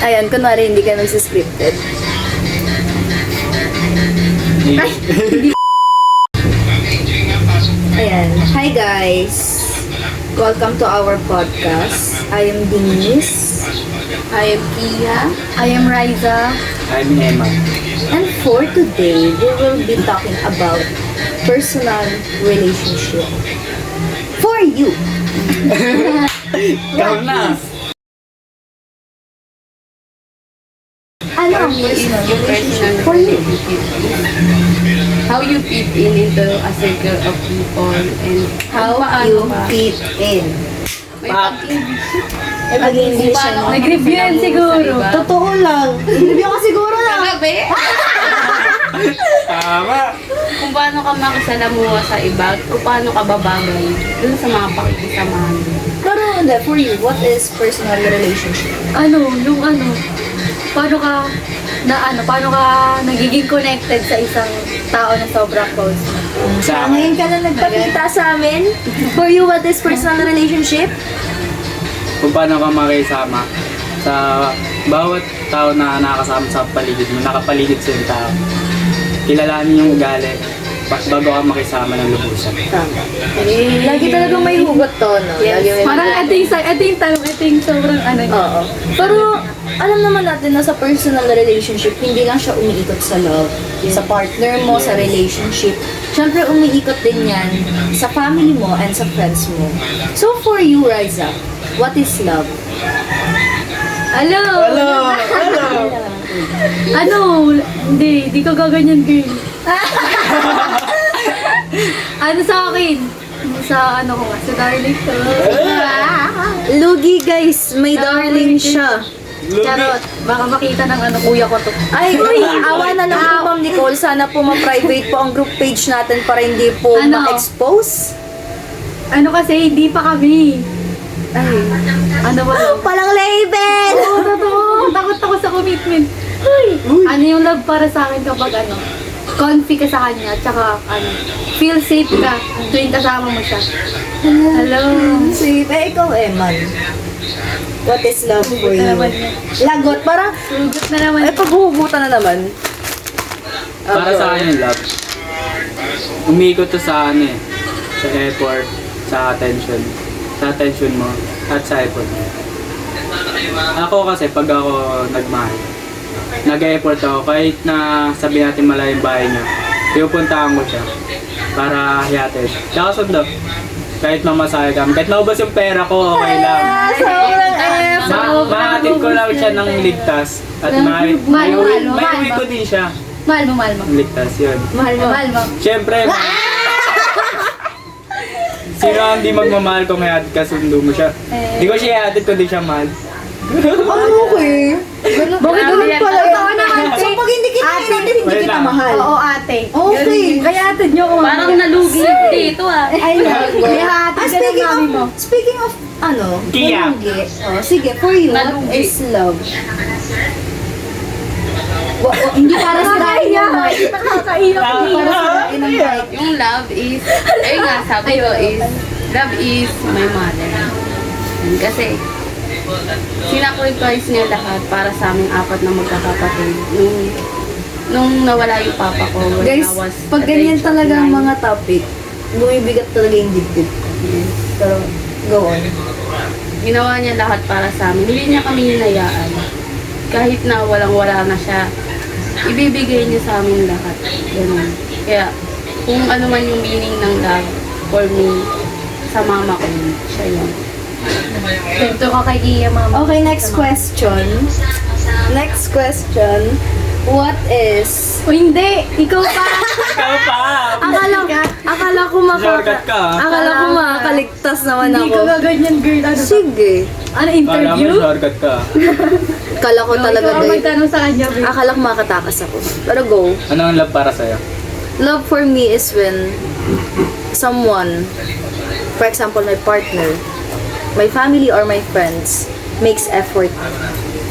Ayan, kunwari hindi ka nagsiscripted. Ay, hindi. Ayan. Hi guys. Welcome to our podcast. I am Denise. I am Kia. I am Riza. I'm Emma. And for today, we will be talking about personal relationship. For you. Ikaw na! Ano ang personal relationship for you? How you fit in into a circle of people and How paano you ba? fit in. May pag-English. Ay, mag-English Paano ano? ka Nag-review yan makisalamuha siguro. sa iba? Totoo lang. Review ka siguro na. Grabe! Tama! Kung paano ka makisalamuha sa iba o paano ka babagay dun sa mga pakikisamahan mo. Pero hindi, for you, what is personal relationship? Paano ka nagiging connected sa isang tao na sobrang close mo? Sa Ngayon ka lang nagpakita sa amin. For you, what is personal relationship? kung paano ka makisama sa bawat tao na nakakasama sa paligid mo, nakapaligid sa yung tao. Kilalanin yung ugali bago ka makisama ng lubusan. Tama. Lagi talagang may hugot to, no? Yes. Lagi may Parang ito yung sobrang Oo. Pero, alam naman natin na sa personal relationship, hindi lang siya umiikot sa love. Sa partner mo, sa relationship. Siyempre, umiikot din yan sa family mo and sa friends mo. So, for you, Riza, what is love? Hello! Hindi ko gaganyan, girl. Sa akin? Sa sa darling ko. Lugi, guys. May darling siya. Charot, baka makita ng kuya ko to. Ay, awa na lang po, Ma'am Nicole. Sana po ma-private po ang group page natin para hindi po ma-expose. Kasi, hindi pa kami. Ay, Ba? palang label! Oo, totoo. Takot ako sa commitment. Ano yung love para sa akin kapag comfy ka sa kanya, tsaka feel safe ka tuwing kasama mo siya. Hello. Si, ikaw, Eman. What is love for you? Na naman yan. Lagot, parang, Sugot na naman. paghuhugutan na naman. Para sa akin yung love, umiikot to sa sa effort, sa attention. Sa attention mo at sa effort mo. Ako kasi pag ako nagmahal, nag-effort ako kahit na sabihin natin malayo yung bahay niya, pinupuntahan ko siya para hiyatin. Tsaka sundo, kahit mamasahe kami, kahit maubos yung pera ko, okay lang. Sobrang effort. Mahatid ko lang siya ng ligtas at may uwi ko din siya. Mahal mo. Ligtas yun. Mahal mo. Siyempre, sino ang di magmamahal kung ihatid ka sundo mo siya? Hindi ko siya ihatid kundi siya mahal. Okay. Bakit ganun pala? Totoo naman, So, pag hindi kita ihatid, hindi Wait kita lang. mahal. Oo, ate. Okay. Kaya atid nyo ako. Parang nalugi dito I love May it. hatid ka ng mami mo. Speaking of, Kia. nalugi. Sige, for you, what Nalugi. is love? Hindi para sa Nakakaiyak. ng mic. Nakakaiyak. Hindi para sa ng mic. Yung love is, sabi ko is, love is my mother. Kasi, sinacrifice niya lahat para sa aming apat na magkakapatid. Nung nawala yung papa ko, when Guys, I was pag at the ganyan age of talaga ang 9. mga topic, bumibigat talaga yung dibdib. Pero, go on. Ginawa niya lahat para sa amin. Hindi niya kami hinayaan. Kahit na walang-wala na siya, ibibigay niya sa amin lahat. Ganun. Kaya, kung ano man yung meaning ng love for me, sa mama ko, siya yun. Ganito ka kay Iya, mama. Okay, next question. Next question. What is... Hindi, ikaw pa. Ikaw pa! Akala ko Shortcut ka, ah. Akala ko makakaligtas naman Hindi ako. ko gaganyan, girl. Sige. Kala mo Interview? shortcut ka. Akala ko talaga Ikaw ang din. magtanong sa kanya, girl. Akala ko makatakas ako. Pero go. Ano ang love para sa'yo? Love for me is when someone, for example, my partner, my family or my friends, makes effort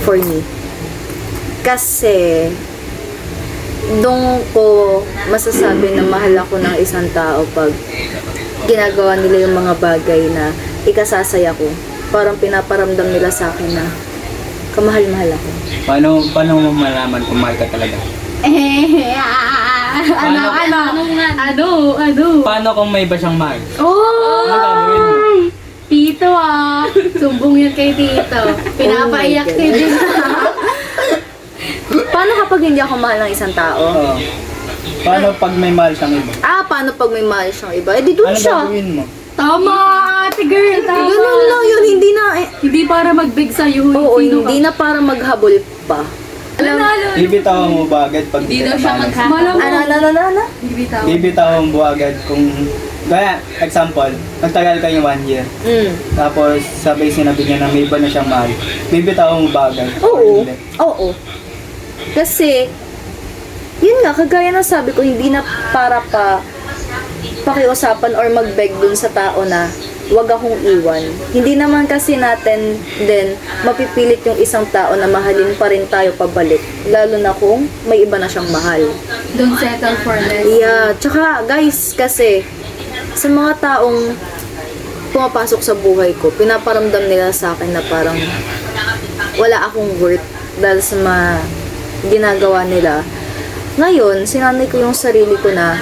for me. Kasi, doon ko masasabi na mahal ako ng isang tao pag ginagawa nila yung mga bagay na ikasasaya ko. Parang pinaparamdam nila sa akin na kamahal-mahal ako. Paano mo malaman kung mahal ka talaga? Ano? Paano kung may iba siyang mahal? Oh! Ano gagawin mo? Tito sumbong yan kay Tito. Pinapaiyak Oh my si God. Din. Paano kapag hindi ako mahal ng isang tao? Oo. Paano pag may mahal siyang iba? Paano pag may mahal siyang iba? Eh, di doon Ano siya. gagawin mo? Tama, ate girl, tama. Ganun lang yun, hindi na, Hindi para mag-big sa'yo. oo, sino hindi ka? na para maghabol pa. Alam, Bibitawan mo ba agad pag Hindi daw ka siya mahal? magkakamalan. Bibitawan mo ba agad kung... Kaya, example, nagtagal kayo 1 year. Tapos, sabay sinabi niya na may iba na siyang mahal. Bibitawan mo ba agad? Oo, Hindi. oo. Kasi, yun nga, kagaya ng sabi ko, hindi na para pakiusapan or mag-beg dun sa tao na wag akong iwan. Hindi naman kasi natin din mapipilit yung isang tao na mahalin pa rin tayo pabalik. Lalo na kung may iba na siyang mahal. Don't settle for less. Yeah, tsaka guys, kasi sa mga taong pumapasok sa buhay ko, pinaparamdam nila sa akin na parang wala akong worth dahil sa mga ginagawa nila. Ngayon, sinanay ko yung sarili ko na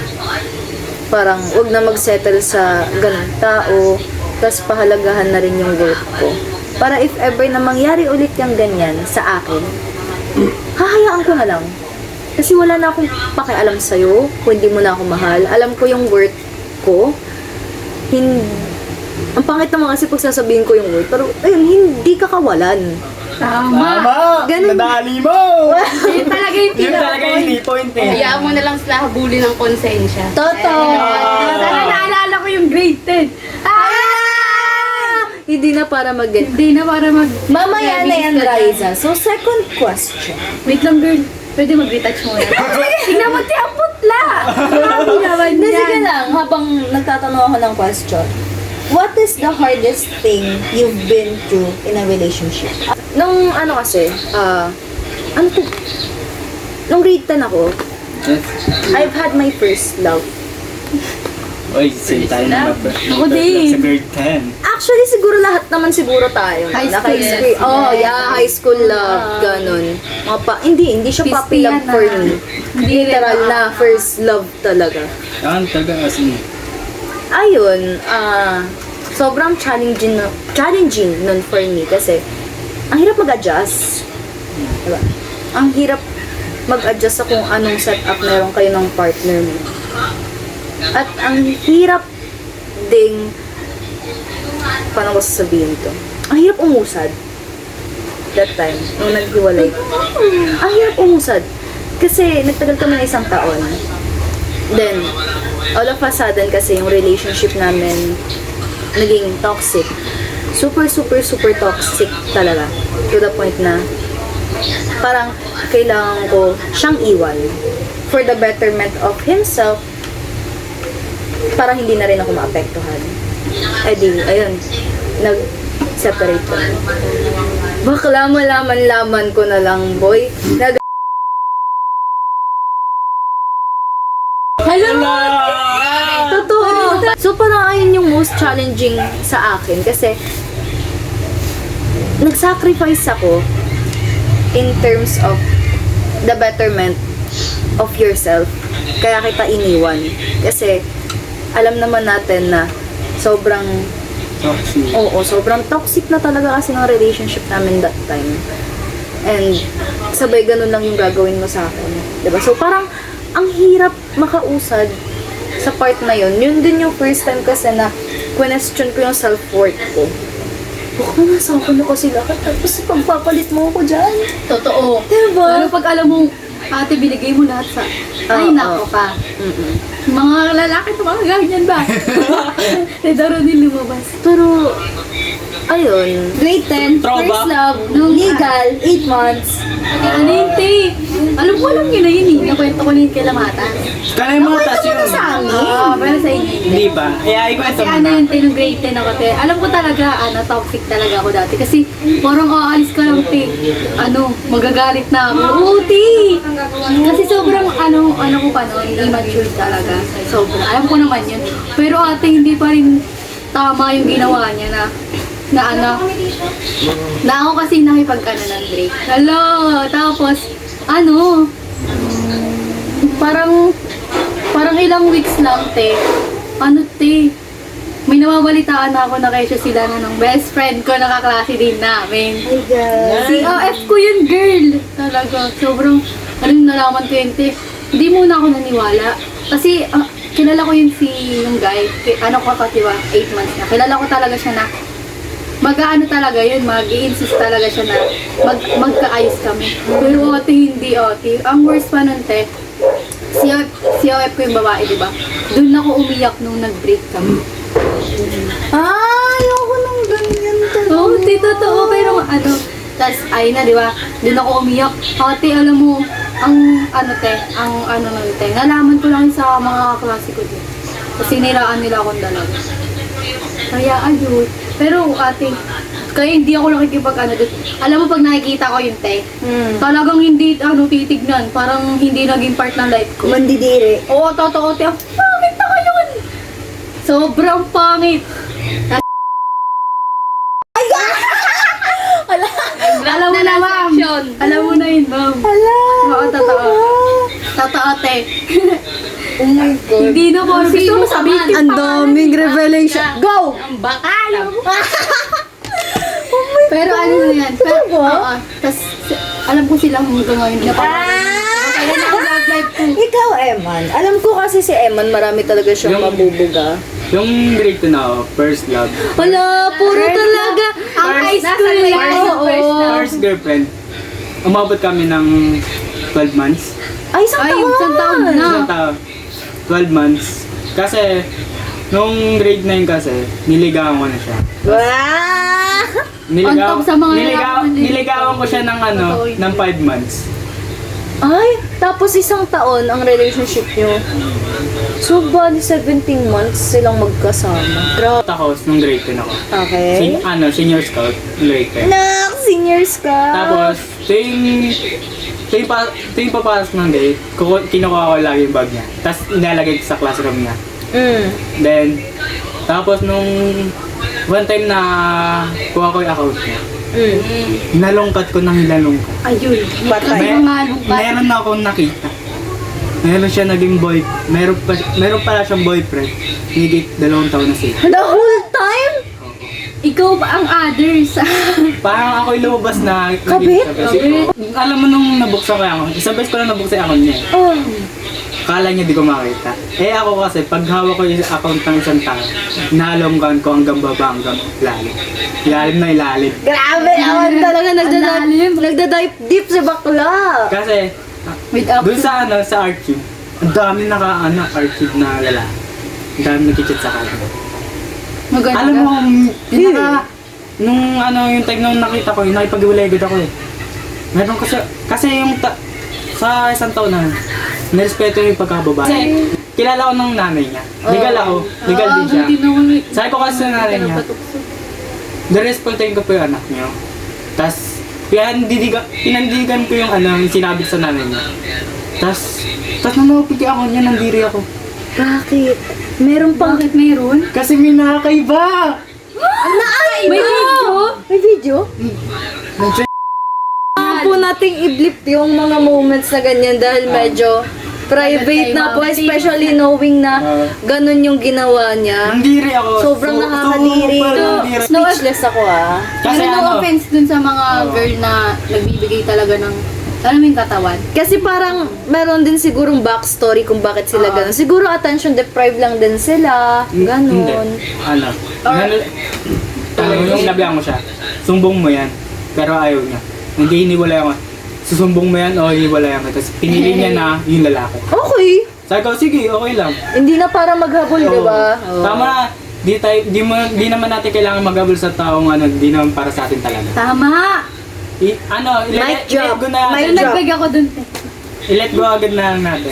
parang wag na mag-settle sa ganung tao, tas pahalagahan na rin yung worth ko. Para if ever na mangyari ulit yung ganyan sa akin, hahayaan ko na lang. Kasi wala na akong pakialam sa'yo, kung hindi mo na ako mahal. Alam ko yung worth ko. Ang pangit naman kasi pag sasabihin ko yung worth, pero ayun, hindi ka kawalan. Tama. Ganun. Nadali mo! Yun talaga yung Yun talaga yung key point eh. Hayaan mo na lang sila habulin ng konsensya. Totoo! Tara, naalala ko yung grade 10. Hindi na para mag Hindi na para mag... Mamaya na yan, Riza. So, second question. Wait lang, girl. Pwede mag-retouch muna. Tingnan mo, ang putla! Grabe naman Hindi, sige yan. lang. Habang nagtatanong ako ng question. What is the hardest thing you've been through in a relationship? Nung ano kasi, ano to? Nung grade 10 ako, Yes. I've had my first love. Oy, same tayo na Ako din. sa grade 10. Actually, siguro lahat naman siguro tayo. High school, Naka-experience. yes. Oh, yeah, high school love. Ganun. Hindi siya puppy love Pistihan for na. me. Hindi Literal rin, na first love talaga. Yan talaga kasi. Ayun, sobrang challenging nun for me kasi ang hirap mag-adjust. Diba? Ang hirap mag-adjust sa kung anong setup meron kayo ng partner mo. At ang hirap ding, paano ko sasabihin to? Ang hirap umusad. That time, nung naghiwalay ko. Ang hirap umusad. Kasi nagtagal kami na 1 taon. Then, all of a sudden kasi yung relationship namin naging toxic. Super toxic talaga. To the point na parang kailangan ko siyang iwan for the betterment of himself, parang hindi na rin ako maapektuhan. Eh di, ayun, nag-separate kami. Bakla malaman-laman ko na lang, boy. Totoo. So parang ayun yung most challenging sa akin kasi nag-sacrifice ako in terms of the betterment of yourself. Kaya kita iniwan. Kasi alam naman natin na sobrang sobrang toxic na talaga kasi ng relationship namin that time. And sabay ganun lang yung gagawin mo sa akin. Diba? So parang ang hirap makausad sa part na yun. Yun din yung first time kasi na question ko yung self-worth ko. Baka nasa ako na kasi lahat. Tapos pagpapalit mo ako dyan. Totoo. Diba? Pero pag alam mo, ate, binigay mo lahat sa... Ay, nako ka. Mga lalaki ito, mga ganyan ba? Hindi rin lumabas. Pero, ayun. Grade 10, Throwback. first love, legal, 8 months. Ano yun, te? Alam yun na yun eh. Nakwento ko na yun kay Lamata. Kaya yung mga tas yun. Sa amin. Oo, pero sa inyo. Hindi ba? Kaya ikwento Kasi mo ano na. yun, te, nung grade 10 ako, te. Alam ko talaga, toxic talaga ako dati. Kasi parang aalis ka lang, te. Magagalit na ako. Oo, te. Kasi sobrang, ano ko pa noon, immature talaga. Sobrang, alam ko naman yun. Pero ate, hindi pa rin tama yung ginawa niya na na ano, na ako kasi nakipag-ano ng break. Hello! Tapos, ano, parang ilang weeks lang, te. Ano, te? May nawabalitaan na ako na kayo sila na ng best friend ko, nakaklase din namin. My God. COF ko yun, girl. Talaga, sobrang, nalaman ko yun, te. Hindi muna ako naniwala. Kasi, kilala ko yun yung guy. Ano ko katiwa, 8 months na. Kilala ko talaga siya na, mag-ano talaga yun, mag-i-insist talaga siya na magkaayos kami. Pero ate, hindi ate. Ang worst pa nun, te, COF ko yung babae, di ba? Doon ako umiyak nung nag-break kami. Ayoko nang ganyan talaga. Oo, di totoo, pero ano, tas ay na, di ba? Doon ako umiyak. Ate, alam mo, ang ano nun, te, nalaman ko lang sa mga klase ko din. Kasi niraan nila akong dalawa. Kaya ayun. Pero ate, kaya hindi ako nakikipag doon. Alam mo, pag nakikita ko yung te, talagang hindi titignan. Parang hindi naging part ng life ko. Mandidiri. Oo, totoo, te. Pangit na yun! Sobrang pangit. Alam mo na, ma'am. Alam mo na yun, ma'am. Hala. Oo, totoo. Totoo, te. Oh my God. Hindi na po. Gusto mo sabihin. Ang daming revelation. Go! Ang baka. Pero ano na yan. Pero, ba? oo. Tas, alam ko silang hanggang ngayon na kaya na ang love life ko. Ikaw, Eman. Alam ko kasi si Eman, marami talaga siyang Yung- mabubuga. Yung grade 2 na ako, first love. Wala, puro talaga. Ang high school nasa na first- oo. first love. First girlfriend, umabot kami ng 12 months. Ay, isang Ay, taon. isang taon na. Isang taon. 12 months. Kasi, nung grade 9 kasi, niligawan ko na siya. Wow! On top sa mga nalaman din. niligawan ko siya ng Totoo yun. ng 5 months. Ay, tapos isang taon ang relationship niyo. So, bali 17 months silang magkasama. Grabe. Tapos, nung grade 10 ako. Okay. Senior scout, grade 10. Nak, seniors ka. Tapos, tuwing papasok ng date, kinukuha ko lagi yung bag niya. Tapos, inalagay ko sa classroom niya. Then, tapos nung one time na kuha ko yung account niya, nalungkat ko ng nalungkat. Ayun. Patay. Kasi mga lungkat. Meron na akong nakita. Meron siya naging meron pala siyang boyfriend. Higit 2 taon na sila. The whole time? Ikaw ba ang others? Parang ako'y lumabas na Kabit? Alam mo nung nabuksan ko yung isang beses ko lang nabuksan yung account niya. Oh. Kala niya di ko makita. Eh ako kasi, pag hawak ko yung account ng isang tao, nalonggan ko hanggang baba, hanggang ilalim. Ilalim na ilalim. Grabe naman talaga nagda-dive deep si bakla. Kasi, Wait up. dun sa archive, ang dami archive na lalaki. Ang dami nag-chat sa kanya. Maganda. Alam mo, yung time nung nakita ko, yung nakipag-iwalay agad ako eh. Meron kasi yung sa isang taon na, nirespeto yung pagkababae. Kasi, kilala ko ng nanay niya. Legal ako. Legal din siya. Sabi ko kasi sa nanay niya, nirespetuhin ko po yung anak niyo. Tapos, pinandigan ko yung yung sinabi ko sa nanay niya. Tapos nanapiti ako niya, nandiri ako. Bakit? Meron pang... Bakit meron? Kasi may nakakaiba! May video? May video? Po nating i-blip yung mga moments na ganyan dahil medyo private na po, especially knowing na ganun yung ginawa niya. Nandiri ako. Sobrang nakakadiri. Speechless ako ah. Kasi Pero no offense dun sa mga girl na nagbibigay talaga ng, alam mo yung katawan. Kasi parang meron din sigurong backstory kung bakit sila ganun. Siguro attention deprived lang din sila. Hindi. Ganun. Yung nabihan mo siya, sumbong mo yan, pero ayaw niya. Hindi hiniwalay ako. Susumbong mo yan o hiniwalay ako. Tapos pinili niya na yung lalaki. Okay. Sabi ko, sige, okay lang. Hindi na para maghabol, di ba? Tama na. Di naman natin kailangan maghabol sa taong di naman para sa atin talaga. Tama! Mic drop. Go na Mic natin. drop. Nagbeg ako dun. I-let go agad na lang natin.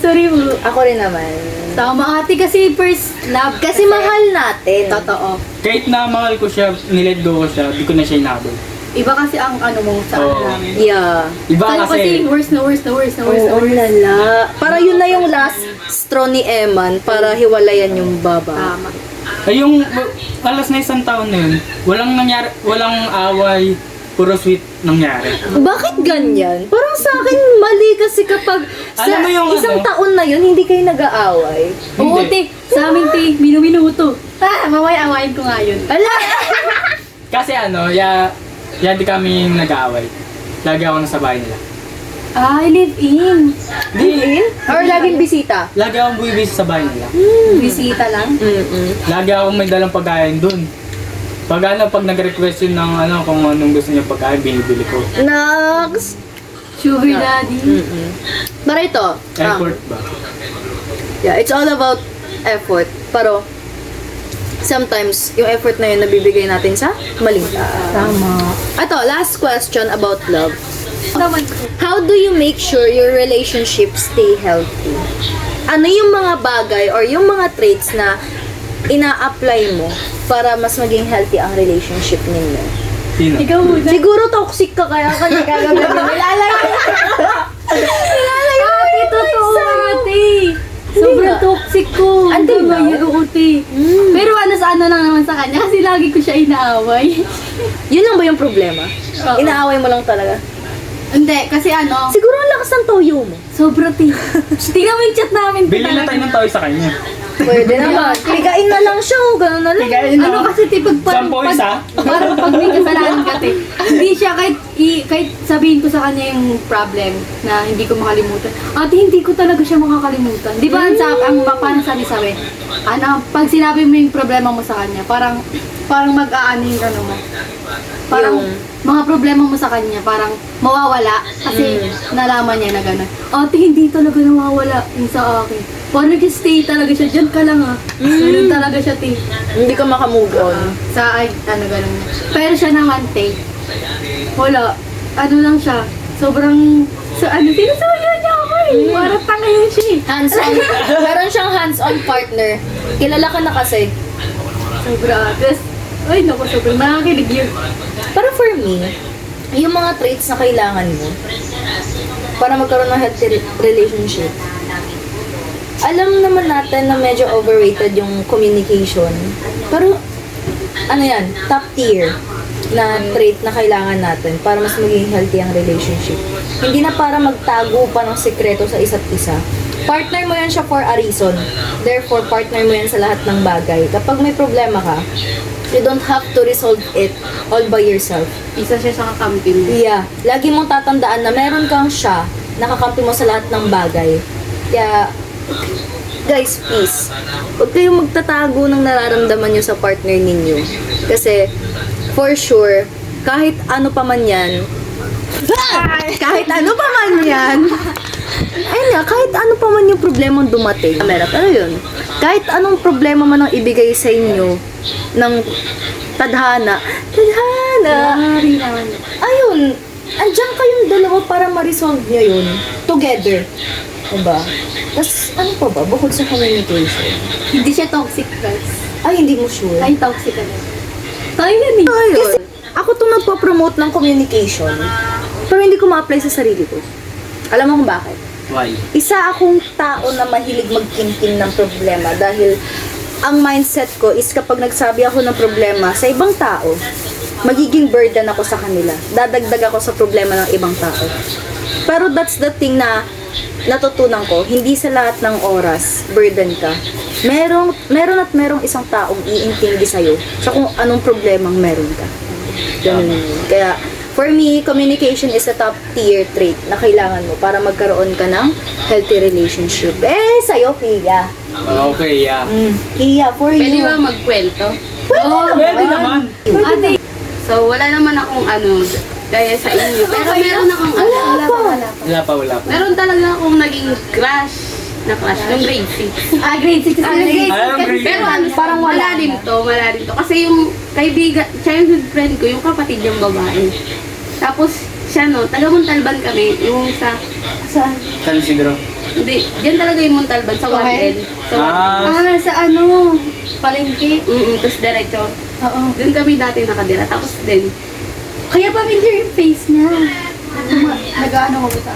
Sorry mo. Ako rin naman. Tama ate kasi first love. Kasi mahal natin. Totoo. Kahit na mahal ko siya, nilet go ko siya, di ko na siya inabol. Iba kasi ang ano mo sa Oo. ano namin. Yeah. Iba Tayo kasi worst na worst. Oo, lala. Para yun na yung last straw ni Eman para hiwalayan yung baba. Tama. Ay, yung alas na isang taon na yun, walang nangyari, walang away, puro sweet nangyari. Bakit ganyan? Parang sa akin, mali kasi kapag sa Alam mo yung isang ano? taon na yun, hindi kayo nag-aaway. Oo, Hindi. te. Sa amin, te. Minuminuto. Mamaya awayin ko nga yun. Ala! Kasi di kami nag-aaway. Lagi ako nasa bahay nila. I live in. Di, Or laging bisita? lagi akong buwibis sa bahay nila. Bisita lang. Lagi akong may dalang pagkain dun. Pag nag-request yun ng kung anong gusto niya pagkain, binibili ko. Nags! Sugar daddy. Pero ito, Airport ba? yeah, it's all about effort. Pero, sometimes, yung effort na yun nabibigay natin sa maling tao. Tama. Ito, last question about love. Naman ko. How do you make sure your relationship stay healthy? Ano yung mga bagay or yung mga traits na ina-apply mo para mas maging healthy ang relationship ninyo? Sino? Ikaw muna. Siguro toxic ka kaya gagawin mo. Nilalayo mo Ate, yung totoo sa'yo. ate. Sobrang toxic ko. Until now? Oo, te. Pero sa ano lang naman sa kanya kasi lagi ko siya inaaway. Yun lang ba yung problema? Oo. Inaaway mo lang talaga? Hindi, kasi Siguro ang lakas ng toyo mo. sobra te. Tingnan mo yung chat namin. te, Bili na tayo ng toy sa kanya. Pwede naman. Ligain na lang siya o gano'n na lang. Ano kasi te, Sampo isa? parang pag may kasalanan ka te, hindi siya kahit sabihin ko sa kanya yung problem na hindi ko makalimutan. Ate, hindi ko talaga siya makakalimutan. Di ba ang paano sabi, pag sinabi mo yung problema mo sa kanya, parang mag-aano yung ano mo. Parang mga problema mo sa kanya, parang mawawala kasi nalaman niya na gano'n. Ate, hindi talaga nawawala yung sa akin. Parang nag-stay talaga siya, dyan ka lang Ganun talaga siya, te. Hindi ka makamove on. Sa gano'n. Pero siya naman, te. Wala. Ano lang siya. Sobrang, sinusuyo niya ako Parang tanga yun siya Hands-on. Meron siyang hands-on partner. Kilala ka na kasi. Sobra. Tapos, ay naku, sobrang nakakilig yun. Pero for me, yung mga traits na kailangan mo para magkaroon ng healthy relationship, alam naman natin na medyo overrated yung communication. Pero, ano yan, top tier na trait na kailangan natin para mas maging healthy ang relationship. Hindi na para magtago pa ng sekreto sa isa't isa. Partner mo yan siya for a reason. Therefore, partner mo yan sa lahat ng bagay. Kapag may problema ka, you don't have to resolve it all by yourself. Isa siya sa kakampi mo. Yeah. Lagi mong tatandaan na meron kang siya, nakakampi mo sa lahat ng bagay. Kaya, guys, please, huwag kayong magtatago ng nararamdaman nyo sa partner ninyo. Kasi, for sure, kahit ano pa man yan, kahit ano pa man yan, ayun nga, kahit ano pa man yung problemang dumating, pero yun, kahit anong problema man ang ibigay sa inyo ng tadhana, ayun, andyan kayong dalawa para ma-resolve nyo yun, together. Diba? Tapos, ano pa ba? Bukod sa communication. Hindi siya toxic, guys. Ay, hindi mo sure. Ay, toxic ka na. Tayo yan eh. Kasi, ako itong nagpo-promote ng communication, pero hindi ko ma-apply sa sarili ko. Alam mo kung bakit? Why? Isa akong tao na mahilig magkimkim ng problema dahil ang mindset ko is kapag nagsabi ako ng problema sa ibang tao, magiging burden ako sa kanila. Dadagdag ako sa problema ng ibang tao. Pero that's the thing na natutunan ko, hindi sa lahat ng oras burden ka. Merong isang taong iintindi sa'yo sa kung anong problemang meron ka. Ganun yun. Kaya, for me, communication is a top tier trait na kailangan mo para magkaroon ka ng healthy relationship. Sa'yo, Kia. Okay, yeah. Kia, for Pwede you. ba magkwento? Pwede naman. Ate, So, wala naman akong gaya sa inyo. Pero meron akong Wala pa. Meron talaga akong naging crush na crush nung grade 6. grade 6 grade 6. Alam, grade Pero Parang wala malalim to. Kasi yung childhood friend ko, yung kapatid yung babae. Tapos, siya taga Montalban kami, yung sa San Isidro. hindi, diyan talaga yung Montalban, sa Okay. Wandel. Sa palengke. Tapos diretso. Oo. Doon kami dati nakadira. Tapos din, Kaya familiar yung face niya. Nag-ano ko sa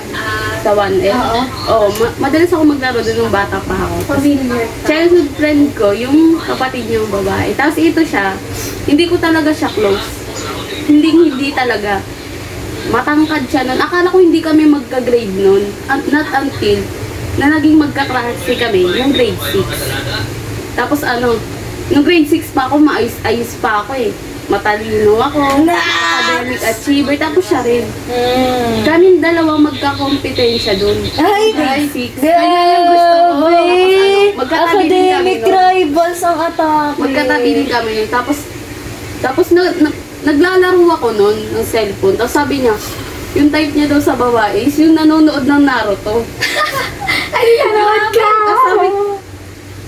Sa 1F. Oo. Oo, madalas ako maglaro doon nung bata pa ako. familiar. Childhood friend ko, yung kapatid niyang babae. Tapos ito siya, hindi ko talaga siya close. Hindi talaga. Matangkad siya nun. Akala ko hindi kami magka-grade nun. Not until na naging magkaklase kami yung grade 6. Tapos nung grade 6 pa ako, maayos-ayos pa ako eh. Matalino ako, academic achiever, tapos siya rin. Kaming dalawa magkakompetensya dun. Ay, grade 6. Grabe! yung gusto ko. Magkatabi din kami Academic nun. rivals ang atake. Magkatabi din kami nun. Tapos naglalaro ako nun ng cellphone. Tapos sabi niya, yung type niya daw sa babae is yung nanonood ng Naruto. Ay, nanood ka! Tapos sabi,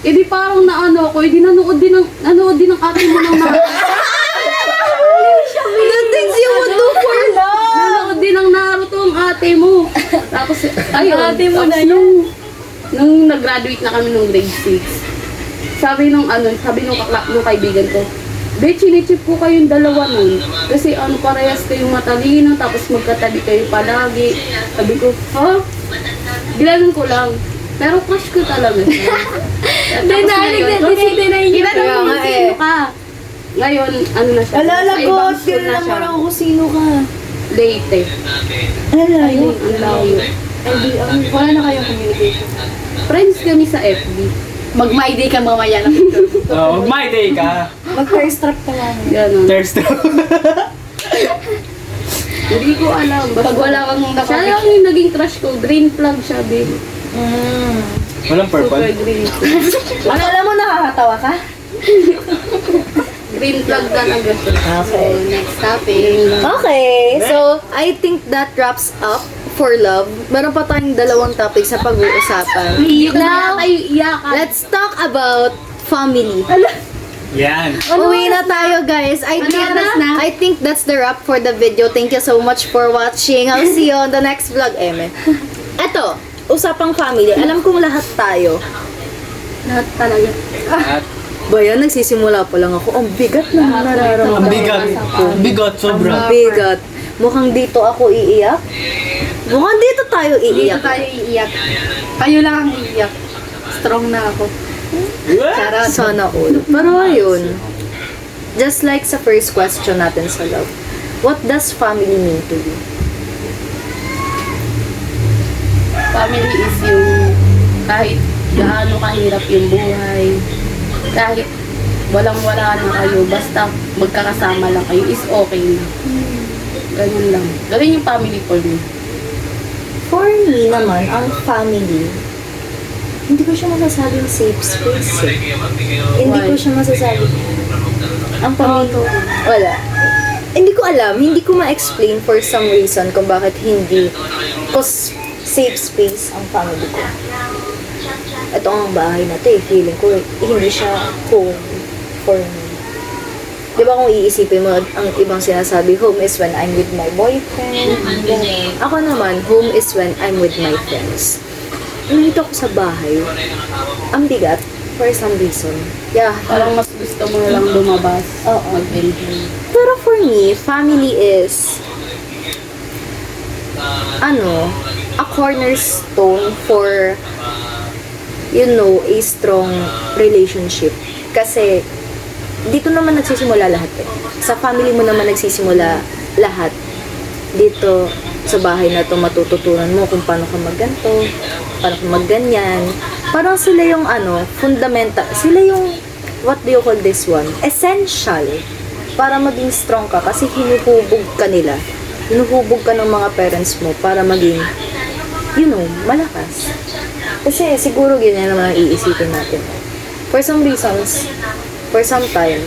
di parang naano ako, nanood din ng ate mo ng Naruto. The things you would do for love! Nanood din ng Naruto ang ate mo. Tapos, ayun. ate mo Tapos na yan. nung nag-graduate na kami nung grade 6, sabi nung kaibigan ko, be, chinichip ko kayong dalawa nun. Kasi parehas kayong matalino, tapos magkatabi kayo palagi. Sabi ko, ha? Gilanan ko lang. Pero crush ko talaga siya. Dinay niyo. Gilanan mo sino ka. Ngayon, na siya? Alalagot! Sa ibang school Kaya na naman siya. ako kung sino ka. Leyte. Alayo. Ang layo. Wala na kayong communication. Friends kami sa FB. Mag-my day ka mamaya na. Oh, my day ka. Mag-first trap ka lang. Ganon. Thirst Hindi ko alam. Basta Pag wala kang siya lang yung naging crush ko. Green flag siya, babe. Walang Super purple. green flag. Alam mo, nakakatawa ka? Green flag talaga siya. Okay. So, next topic. Okay, so I think that wraps up for love. Meron pa tayong dalawang topics sa pag-uusapan. Now, let's talk about family. Yan. Uwi na tayo, guys. I think that's the wrap for the video. Thank you so much for watching. I'll see you on the next vlog, Eme. Eto, usapang family. Alam kong lahat tayo. Lahat talaga. At Ba yan, nagsisimula pa lang ako. Ang bigat na nararamdaman ang bigat. Ang bigat, sobra. Ang bigat. Mukhang dito ako iiyak. Mukhang dito tayo Dito iiyak. tayo iiyak. Kayo lang ang iiyak. Strong na ako. What? Sana all. Pero ayun. Just like sa first question natin sa love. What does family mean to you? Family is yung kahit gaano kahirap yung buhay, kahit walang-wala na kayo, basta magkakasama lang kayo, is okay na. Ganun lang. Ganun yung family for me. For me naman, ang family, hindi ko siya masasabing safe space. Hindi ko siya masasabi. Ang pamilya, wala. Hindi ko alam, hindi ko ma-explain for some reason kung bakit hindi ko safe space ang family ko. Ito ang bahay na to eh, feeling ko hindi siya home for me. Di ba kung iisipin mo, ang ibang sinasabi, home is when I'm with my boyfriend. Ganun. Ako naman, home is when I'm with my friends. Nandito ako sa bahay, ang bigat for some reason. Yeah. Parang mas gusto mo na lang lumabas, Oo. mag-enjoy. Pero for me, family is a cornerstone for a strong relationship. Kasi dito naman nagsisimula lahat eh. Sa family mo naman nagsisimula lahat. Dito sa bahay na to matututunan mo kung paano ka magganto, paano ka magganyan. Parang sila yung fundamental. Sila yung, what do you call this one? Essential. Para maging strong ka kasi hinuhubog ka nila. Hinuhubog ka ng mga parents mo para maging, malakas. Kasi siguro ganyan naman ang iisipin natin. For some reasons, for some time,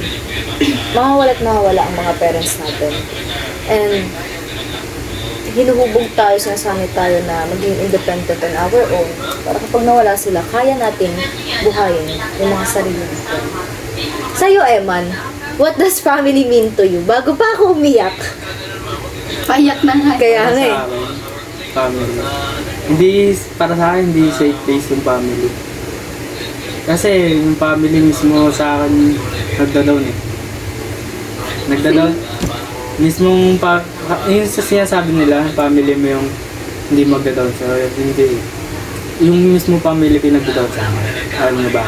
mawawala ang mga parents natin. And hinuhubog tayo, sinasanay tayo na maging independent on our own. Para kapag nawala sila, kaya natin buhayin yung mga sarili natin. Sa'yo, Eman, what does family mean to you? Bago pa ako umiyak. Payak na nga. Kaya nga eh. Sa akin, family. Para sa akin, hindi safe place yung family. Kasi yung family mismo sa akin, nagda-down eh. Nagda-down? Mismong yung sa sinasabi nila, family mo yung hindi magda-down sa'yo. Hindi. Yung mismo family pinagda-down sa akin. Alam niyo ba?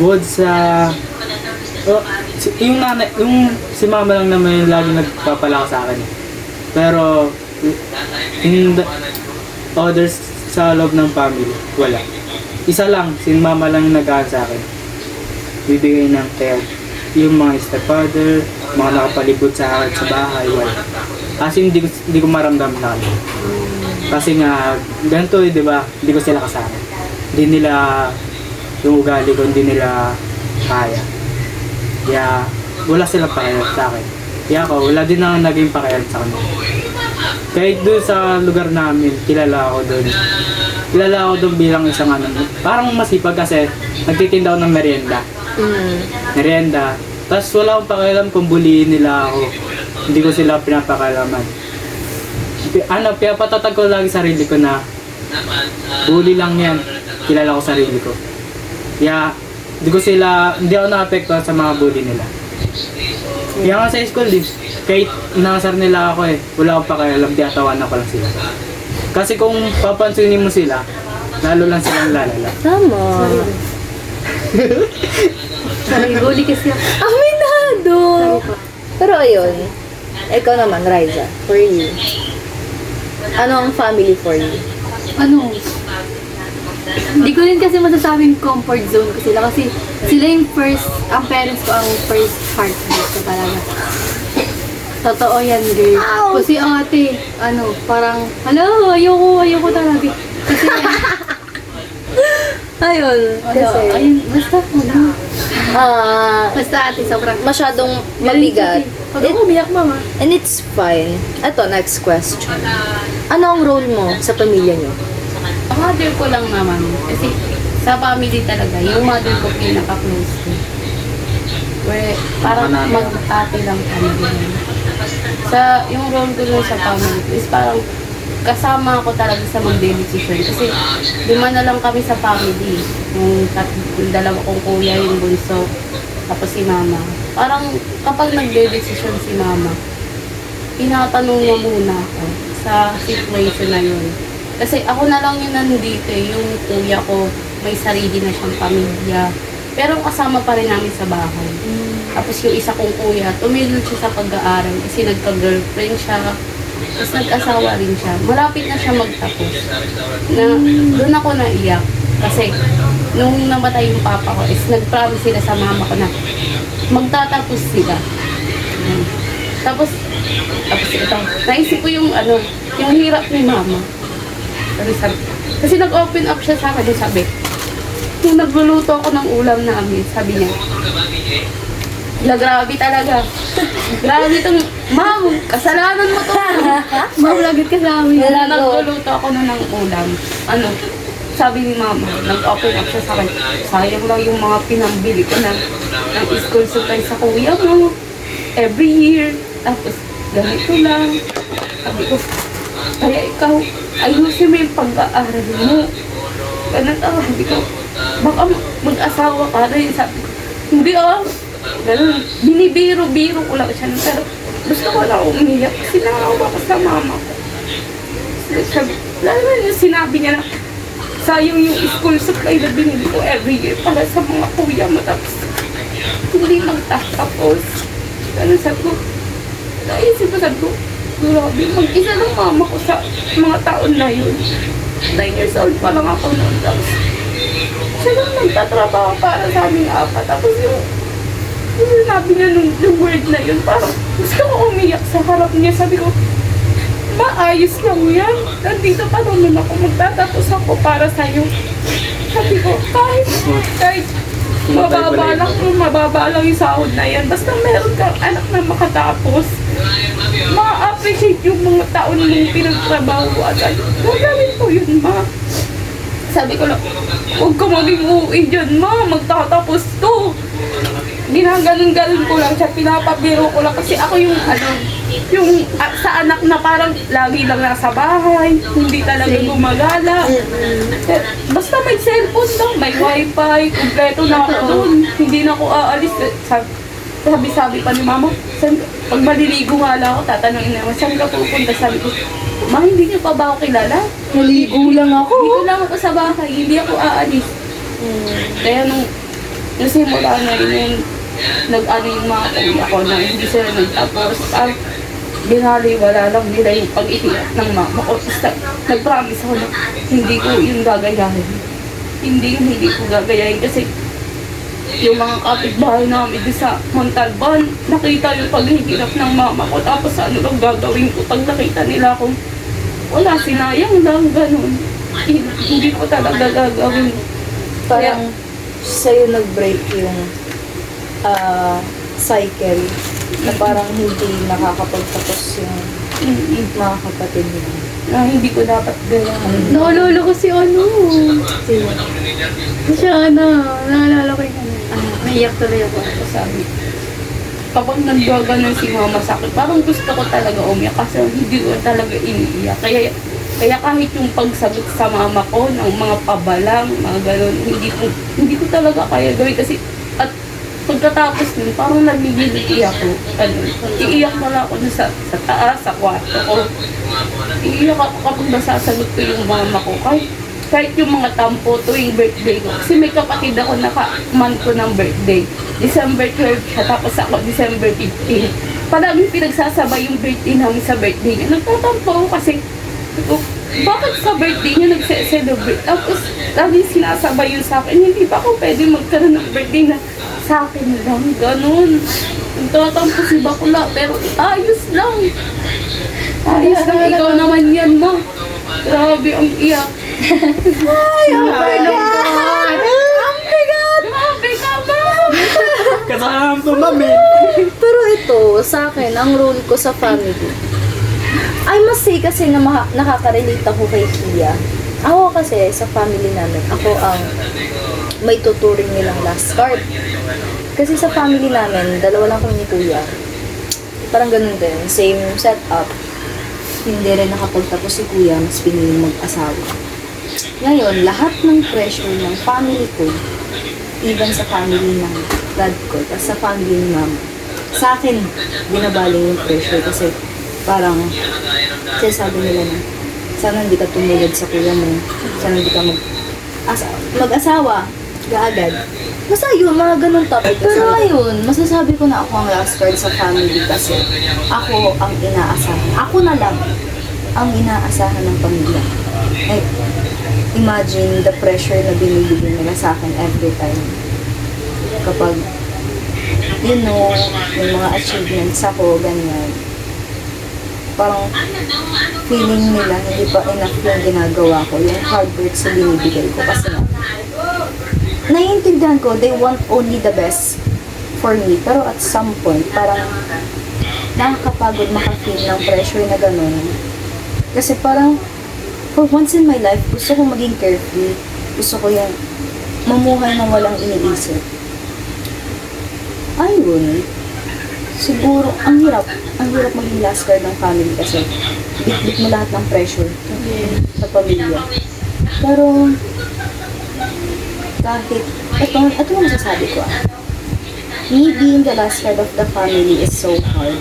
Bukod sa... yung nanay, si mama lang naman yung lagi nagpapalakas sa akin. Pero, in the others sa loob ng family, wala. Isa lang, si mama lang yung nag-aaral sa akin. Bibigay ng care. Yung mga stepfather, mga nakapalibot sa akin sa bahay, wala. Kasi hindi ko maramdam na kami. Kasi nga, ganito di ba? Hindi ko sila kasama. Hindi nila, yung ugali ko, hindi nila kaya. Kaya, wala silang pakialam sa akin. Kaya ako, wala din ako naging pakialam sa kanila. Kahit doon sa lugar namin, kilala ako doon. Kilala ako doon bilang isang parang masipag kasi nagtitinda ako ng merienda. Merienda. Tapos wala akong pakialam kung buliin nila ako. Hindi ko sila pinapakalaman. Pinapatatag ko lagi sarili ko na bully lang yan. Kilala ko sarili ko. Kaya hindi ako na-apektuhan sa mga bully nila. Kaya nga sa school kahit inasar nila ako wala akong pakialam, tiyatawanan ko lang sila. Kasi kung papansinin mo sila, lalo lang silang lalala. Tama. Sorry, bully kasi ako. Aminado! Pero ayun, ikaw naman, Riza, for you. Ano ang family for you? Ano? Hindi ko rin kasi masasabing comfort zone ko sila kasi sila yung ang parents ko ang first heartbeat ko talaga. Totoo yan, girl. Kasi ate, parang, ayoko talaga. Kasi, Ayun, kasi, basta ate, sobrang, masyadong mabigat. Pag ako umiyak, mama. And it's fine. Ito, next question. Ano ang role mo sa pamilya niyo? Ang mother ko lang naman. Kasi sa family talaga, yung mother ko pinaka-close ko. Parang mag-ate lang kami. Yung role ko lang sa family ko is parang kasama ako talaga sa mag-decision. Kasi lima na lang kami sa family. Yung dalawa kong kuya, yung bunso, tapos si mama. Parang kapag nag-decision si mama, tinatanong niya muna ako sa situation na yun. Kasi ako na lang yung nandito yung kuya ko may sarili na siyang pamilya. Pero kasama pa rin namin sa bahay. Tapos yung isa kong kuya, tumigil siya sa pag-aaral kasi nagka-girlfriend siya. Tapos nag-asawa rin siya. Malapit na siya magtapos. Doon ako naiyak. Kasi nung namatay yung papa ko, nag-promise sila sa mama ko na magtatapos sila. Tapos ito, naisip ko yung hirap ni mama. Kasi nag-open up siya sa akin, sabi, nung nagluluto ako ng ulam namin, sabi niya, grabe talaga. Grabe itong, ma'am, kasalanan mo to. Ma'am, lagit ka sa amin. Nagluluto ako na ng ulam. Sabi ni mama, nag-open up siya sa akin, sayang lang yung mga pinambili ko ng school supply sa kuya mo. Every year. Tapos, ganito lang. Sabi ko, kaya ikaw, ayusin mo yung pag-aaral mo. Ganun ako, sabi ko, baka mag-asawa ka na yun. Sabi ko, hindi ganun, binibiro-biro ko lang siya. Pero gusto ko lang umiyak kasi nakawa ko sa mama ko. Sabi, lalo na yung sinabi niya na, sayang yung school supply na binili ko every year para sa mga kuya mo. Tapos, hindi magtatapos. Ganun sabi ko, naisip ko, sabi ko, grabe, mag-isa ng mama ko sa mga taon na yun. 9 years old pa lang ako noon. Tapos, siya lang nagtatrabaho para sa aming apat. Tapos yung sinabi niya yung word na yun, parang gusto ko umiyak sa harap niya. Sabi ko, maayos lang yan. Nandito pa naman ako, magtatapos ako para sa'yo. Sabi ko, kahit mababa lang yung sahod na yan. Basta meron kang anak na makatapos. Ma-appreciate yung mga taon mong pinagtrabaho at gagawin ko yun, ma. Sabi ko lang, huwag ka maging uuwi dyan, ma. Magtatapos to. Ginaganon-ganon ko lang siya, pinapabiro ko lang kasi ako yung sa anak na parang lagi lang nasa bahay, hindi talaga gumagala. Basta may cellphone daw, may wifi, kumpleto na ako doon. Hindi na ako aalis. sabi pa ni mama, pag maliligo nga lang ako, tatanungin naman, saan ka pupunta? Sabi ko, ma, hindi niyo pa ba ako kilala? Naligo lang ako. Hindi ko lang ako sa bahay, hindi ako aalis. Kaya nung simula na yun, nag-ano yung mga kuya ko na hindi sila nagtapos. Binaliwala lang nila yung pag-iiyak ng mama ko. Tapos nag-promise ako na hindi ko yung gagayahin. Hindi ko gagayahin kasi yung mga kapitbahay namin doon sa Montalban, nakita yung paghihirap ng mama ko. Tapos ano lang gagawin ko pag nakita nila akong wala, sinayang lang, ganun. Hindi ko talaga gagawin. Parang sa'yo nag-break yung cycle na parang hindi nakakapagtapos yung mga kapatid mo. Na hindi ko dapat gayahin. Naalala ko si ano. Siya naalala ko yung ano. Naiyak tuloy ako. Sabi, kapag nagaganon si mama sa akin, parang gusto ko talaga umiyak kasi hindi ko talaga iniiyak. Kaya kahit yung pagsagot sa mama ko ng mga pabalang, mga ganon, hindi ko talaga kaya gawin kasi at pagkatapos nun, parang nagigiliti ako. Iiyak na lang ako dun sa taas, sa kwarto ko. Iiyak ako kapag nasasagot ko yung mama ko. Kahit yung mga tampo tuwing birthday ko. Kasi may kapatid ako naka-month ko ng birthday. December 12 siya, tapos ako December 15. Palaging pinagsasabay yung birthday namin sa birthday niya. Nagtatampo ako kasi, bakit sa birthday niya nagse-celebrate? Tapos laging sinasabay yun sa akin, hindi ba ako pwede magkaroon ng birthday na sa akin lang, ganun. Nagtatampo si Bakula, pero ayos lang. Ayos lang, ikaw naman yan, ma. Grabe ang iyak. Ay, oh my God! Ang bigat! Grabe ka ba? Kasama po, mami. Pero ito, sa akin, ang role ko sa family, I must say kasi na nakaka-relate ako kay Kia. Ako kasi, sa family namin, ako ang may tuturing nilang last card. Kasi sa family namin, dalawa lang kami ni Kuya. Parang ganun din, same setup. Hindi rin nakapagtapos si Kuya, mas pinili mag-asawa. Ngayon, lahat ng pressure ng family ko, even sa family ng dad ko, tapos sa family ni mama, sa akin, binabaling yung pressure kasi parang sinasabi nila na sana hindi ka tumulad sa kuya mo, sana hindi ka mag-asawa, gaagad. Basta yun, mga ganun topic. Pero ngayon, masasabi ko na ako ang last card sa family kasi ako ang inaasahan. Ako na lang ang inaasahan ng pamilya. Like, imagine the pressure na binibigay nila sa akin every time. Kapag, you know, yung mga achievements ako, ganyan. Parang feeling nila hindi pa enough yung ginagawa ko, yung hard work sa binibigay ko. Kasi nga, naiintindihan ko, they want only the best for me. Pero at some point, parang nakakapagod makafeel ng pressure na gano'n. Kasi parang, for once in my life, gusto ko maging carefree. Gusto ko yung mamuhay ng walang iniisip. Ayun. Siguro, ang hirap maging last card ng family kasi bit-bit mo lahat ng pressure sa pamilya. Pero, kahit, ito ang masasabi ko me being the last card of the family is so hard.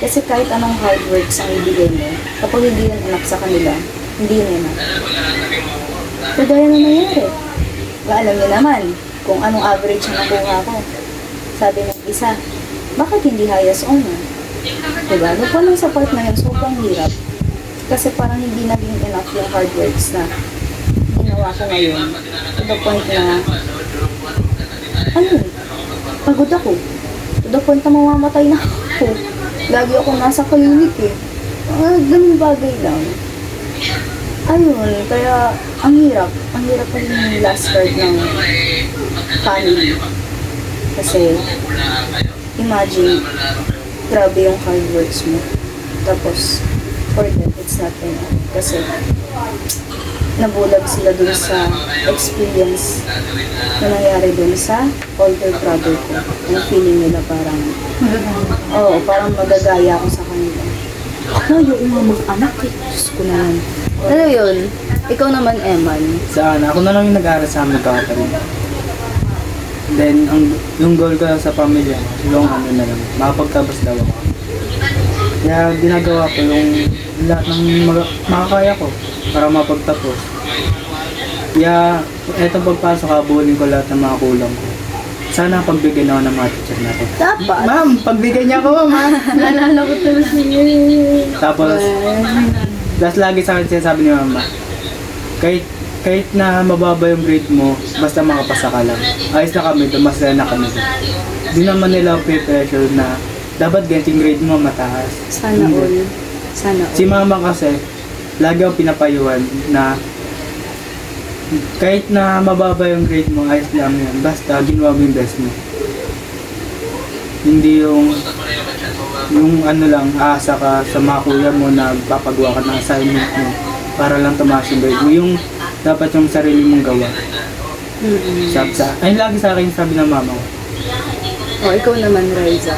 Kasi kahit anong hard works ang ibigay mo, kapag hindi yun anak sa kanila, hindi yun enough. Kagaya na nangyari. Alam niyo naman kung anong average ang nakuha ko. Sabi ng isa, bakit hindi highest honor? Diba? Nung pa lang sa part na yun, sobrang hirap. Kasi parang hindi naging enough yung hard works na ginawa ko ngayon. To the point na, ayun, pagod ako. To the point na mamamatay na ako. Lagi ako nasa clinic eh. Ganun bagay lang. Ayun, kaya ang hirap yung last card ng family. Kasi, imagine, grabe yung hard works mo. Tapos, for them, it's not enough. Kasi, nabulag sila dun sa experience na nangyari dun sa older brother ko. Yung feeling nila parang, parang magagaya ako sa kanila. Ako, yung mga mag-anak eh. Diyos ko naman. Pero yun, ikaw naman, Eman. Saan? Ako na lang yung nag-aaral sa amin kakatarin. Then, yung goal ko sa pamilya, yung ano na lang, makapagtapos daw ako. Kaya ginagawa ko yung lahat ng makakaya ko para mapagtapos. Kaya, etong pagpasok, habulin ko lahat ng mga kulang ko. Sana pagbigyan ako ng mga teacher natin. Dapat. Ma'am, pagbigyan niya ako, ma'am. Naalala ko tuloy niya. Tapos lagi sa akin sinasabi ni mama, kahit na mababa yung grade mo, basta makapasa ka lang. Ayos na kami doon, masaya na kami doon. Di naman nila pressure na dapat ganito yung grade mo mataas. Sana Hindi. all. Sana all. Si mama kasi, lagi akong pinapayuhan na kahit na mababa yung grade mo, ayos lang yan. Basta ginawa mo yung best mo. Hindi yung ano lang, aasa ka sa mga kuya mo na papagawa ka ng assignment mo para lang tumaas yung grade mo. Yung dapat yung sarili mong gawa. Ay, lagi sa akin sabi ng mama ko. O, ikaw naman, Raisa.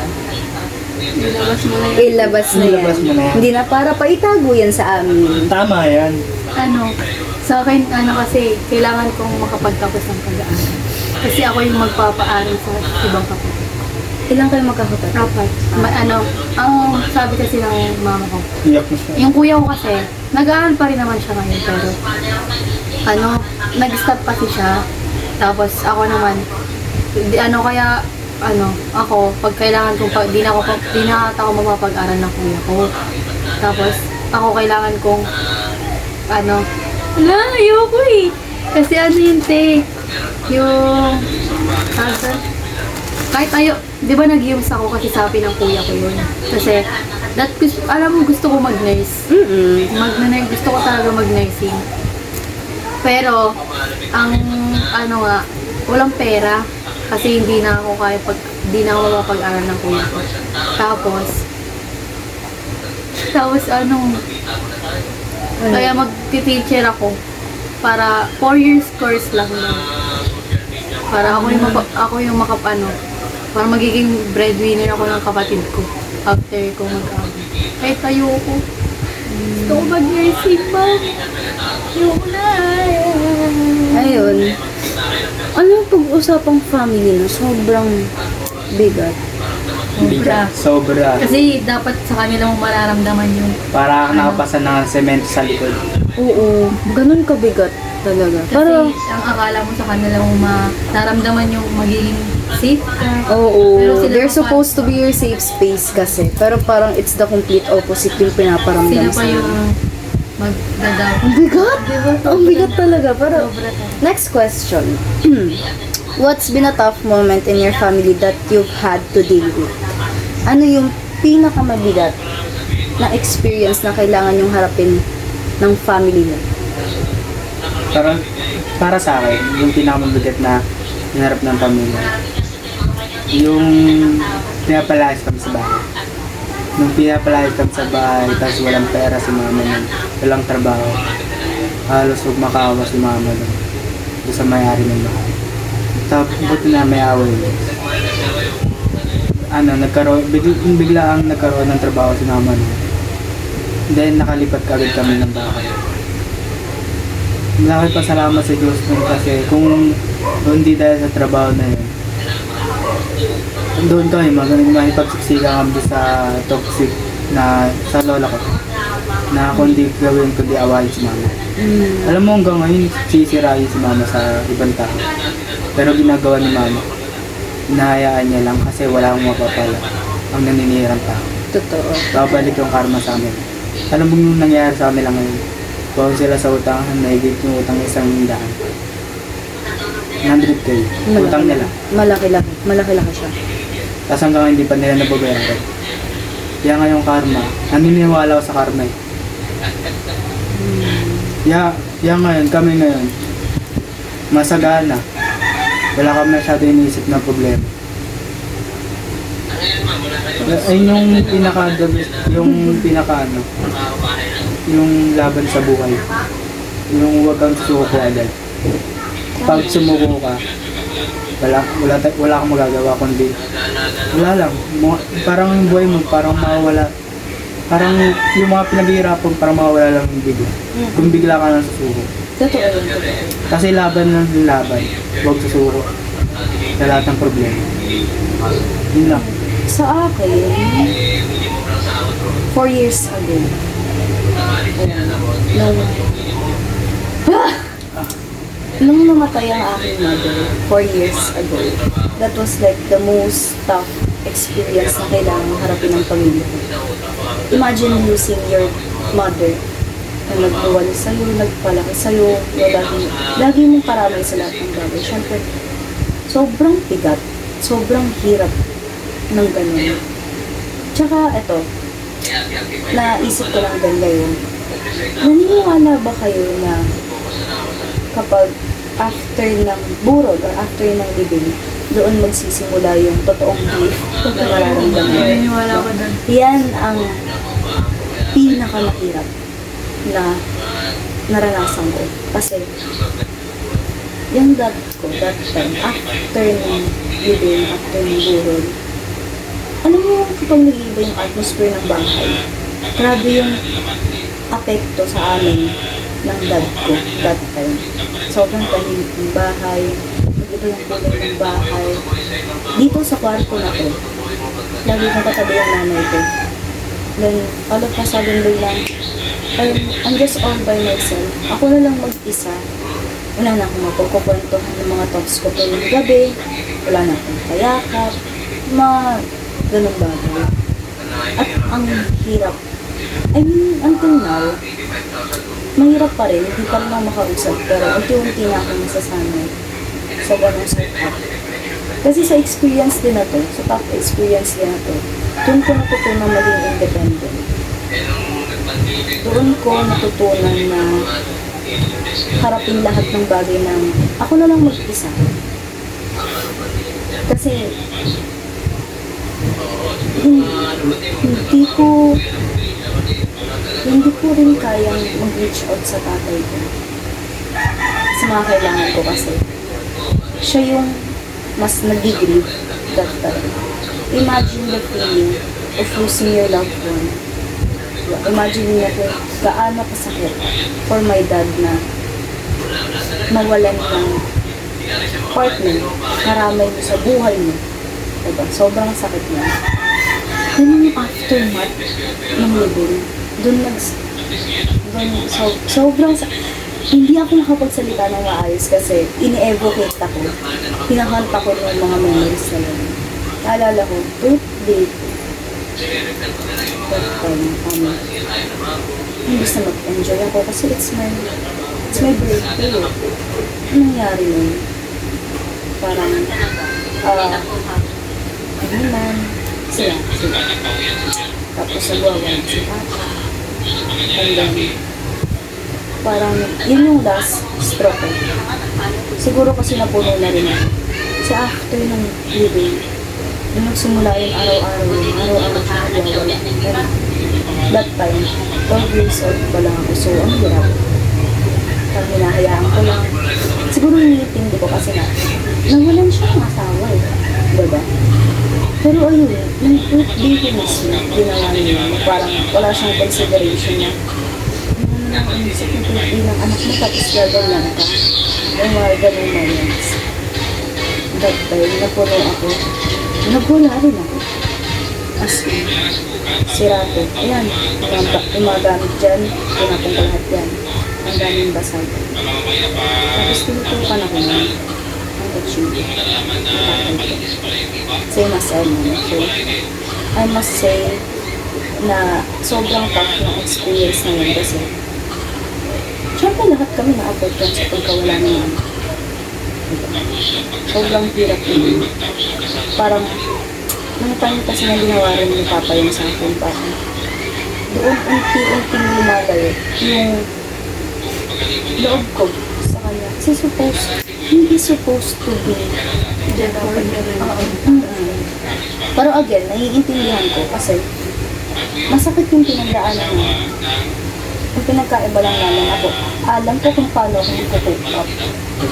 Ilabas mo na yun. Ilabas na yan. Ilabas mo na yan. Hindi na para paitago yan sa amin. Tama yan. Ano, sa akin, kasi, kailangan kong makapagtapos ng pag-aaral. Kasi ako yung magpapaaral sa ibang kapatid. Ilang kayo magkakapatid? Dapat. Ang sabi kasi ng mama ko, Iyak mo siya. yung kuya ko kasi, nag-aaral pa rin naman siya ngayon, pero, nag-stop kasi siya. Tapos, ako naman, ako, pag kailangan kong, di na ako mapapag-aral ng kuya ko. Tapos, ako kailangan kong, ayoko eh. Kasi yun, te, yung, kahit di ba nag-iums ako kasi sabi ng kuya ko yun. Kasi, gusto ko mag-nurse. Gusto ko talaga mag-nursing. Pero, walang pera. Kasi hindi na ako mapapag-aral ng kuya ko. Tapos kaya mag-teacher ako para 4 years course lang lang. Para ako yung para magiging breadwinner ako ng kapatid ko after ko mag-aral. Kahit ayoko. Gusto ko mag-nursing pa. Ayoko na. Ayun. Ano yung pag-usapang family na sobrang bigat? Bigat. Sobra. Kasi dapat sa kanila mo mararamdaman yung Para nakapasa ng semento sa likod. Oo, ganun kabigat talaga. kasi Para, ang akala mo sa kanila mo naramdaman yung magiging safe ka. oo, Pero sila they're pa- supposed to be your safe space kasi. Pero parang it's the complete opposite yung pinaparamdam Sila pa yung magdadaw. Ang bigat! Ang bigat talaga. Pero, Sobra talaga. next question. What's been a tough moment in your family that you've had to deal with? Ano yung pinakamabigat na experience na kailangan yung harapin ng family mo? Para sa akin, yung pinakamabigat na hinarap ng pamilya, yung pinapalayas kami sa bahay. Nung pinapalayas kami sa bahay, tapos walang pera si mama nun, walang trabaho, halos huwag makaawa si mama nun, doon sa may-ari ng bahay. Tapos buti na may away. Bigla ang nagkaroon ng trabaho si mama nun. Then nakalipat kagad kami ng bahay. Malaki pasalamat sa Diyos nun kasi kung hindi dahil sa trabaho na yun, doon kami makipagsiksikan kami sa toxic na sa lola ko na kundi gawin kundi awayin si mama. Alam mo hanggang ngayon sisirain si mama sa ibang tao, pero ginagawa ni mama, hinahayaan niya lang kasi wala akong mapapala ang naninirang tao. Totoo. Babalik yung karma sa amin. Alam mo yung nangyayari sa amin lang ngayon, bawang sila sa utang, naigit yung utang 100,000. 100K. Utang nila. Malaki-laki. Malaki-laki siya. Tapos hanggang hindi pa nila nababayaran. Kaya ngayong karma, naniniwala ako sa karma eh. Kami ngayon, masagana. Wala kami masyado iniisip na problema. Ayun yung yung laban sa buhay. Yung huwag kang susuko agad. Pag sumuko ka, wala kang magagawa kundi wala lang. Parang yung buhay mo, parang mawawala. Parang yung mga pinaghihirapan, parang mawawala lang yung bigla. Kung bigla ka lang susuko. Totoo yun. Kasi laban lang yung laban. Huwag susuko. sa lahat ng problema. Yun lang. Sa akin, 4 years ago, nung namatay ang aking mother 4 years ago, that was like the most tough experience na kailangan harapin ng pamilya ko. Imagine losing your mother na nagbuwal sa'yo, nagpalaki sa'yo, na lagi mong karamay sa lahat ng bagay. Siyempre, sobrang bigat, sobrang hirap ng ganun. Tsaka, eto, naisip ko lang din ngayon, naniniwala ba kayo na kapag after ng burol or after ng libing, doon magsisimula yung totoong grief na mararamdaman? Naniniwala ko doon. Yan ang pinakamahirap na naranasan ko. Kasi, yung dad ko, that time, after ng libing, after ng burol, alam mo kapag nag-iba yung atmosphere ng bahay, grabe yung apekto sa amin ng dad ko that time. Sobrang tahimik ng bahay, nag-iba yung kulay ng bahay. Dito sa kwarto na to, lagi kong katabi yung nanay ko. Then, all of a sudden lang, I'm just all by myself. Ako na lang mag-isa. Wala na akong mapagkukwentuhan ng mga thoughts ko tuwing gabi. Wala na akong kayakap. Mga ganun bagay. At ang hirap. I mean, until now, mahirap pa rin. Hindi pa rin ako makausap. Pero unti-unti na ako nasasanay sa ganung setup. Kasi sa experience din na to, sa top experience din na to, doon ko natutunan maging independent. Doon ko natutunan na harapin lahat ng bagay na ako na lang mag-isa. Kasi hindi ko rin kayang mag-reach out sa tatay ko sa mga kailangan ko kasi siya yung mas nag-grieve that time. Imagine the feeling of losing your loved one. Imagine niyo kung gaano kasakit for my dad na mawalan ng partner, karamay mo sa buhay mo. Diba? Sobrang sakit niya. Then yung aftermath ng libing, sobrang hindi ako nakapagsalita ng maayos kasi ini-evocate ako. Hinahanta ko ng mga memories na yun. Naalala ko, birthday ko. That time, imbis na mag-enjoy ako kasi it's my birthday. Ano nangyari nun? Parang, man, sila. Tapos nagwawan si Papa. And then, parang, yun yung last stroke ko. Siguro kasi napuno na rin ako. Kasi after ng living, nung nagsimula yung araw-araw siya nagwawala. And that time, 12 years old pa lang ako. So, ang hirap. Parang hinahayaan ko lang. Siguro nilitindi ko kasi nawalan siya ng asawa eh. Diba? Pero ayun, yung birthday ko mismo, ginawa niya, parang wala siyang consideration na sa birthday ng anak mo, tapos gagalan ka. Yung mga ganong moments. That time, napuno ako. Nagwala rin ako. As in, sirato. Ayan, yung mga gamit dyan, pinapong ko lahat yan. Ang daming basag. Tapos tinutukan ako na ang achieve. Same as Emma. So, I must say na sobrang tough ng experience na yun kasi syempre lahat kami na-abot yan sa pagkawala naman. Sobrang hirap yun. Parang nung time kasi na ginawa rin ni Papa yun sa akin, parang doon unti-unting lumalayo yung loob ko sa kanya. Kasi hindi supposed to be. Pero again, naiintindihan ko kasi masakit yung pinagdaanan niya. Yung pinagkaiba lang namin ako. Alam ko kung paano ako mag-cope up.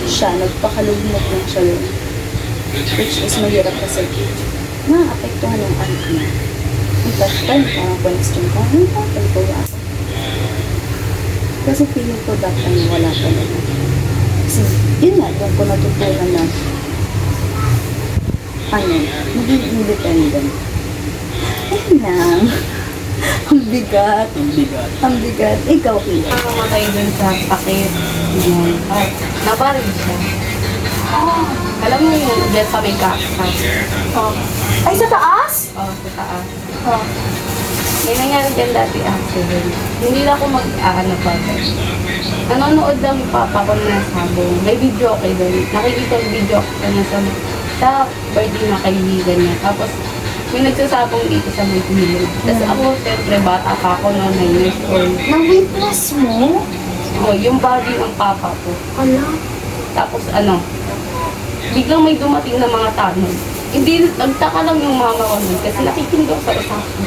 Siya, nagpakalugmok lang siya yun. Which is mahirap kasi maapektuhan yung anak niya. Yung that time, parang question ko, ano tatay ko yung anak? Kasi feeling ko that time wala talaga. Kasi yun nga, doon ko natutunan na ano, maging independent. Ayun lang. Ang bigat. Ang bigat. Ang bigat. Ikaw, Kuya. Nakamatay dun sa pakit. Yun. At nabaril siya. Alam mo yung dyan sa may cactus. Ay, sa taas? Sa taas. May nangyari dyan dati accident. Hindi na ako mag-aano pa. Nanonood lang yung papa ko na sabong. May video okay doon. Nakikita yung video ko na sa birthday na kaibigan niya. Tapos may nagsasabong dito sa may gilid. Tapos ako, siyempre, bata pa ako noon, 9 years old. Na-witness mo? Yung body ng papa ko. Ala. Tapos biglang may dumating na mga tanod. Hindi, nagtaka lang yung mama ko nun kasi nakikinig ako sa usapan.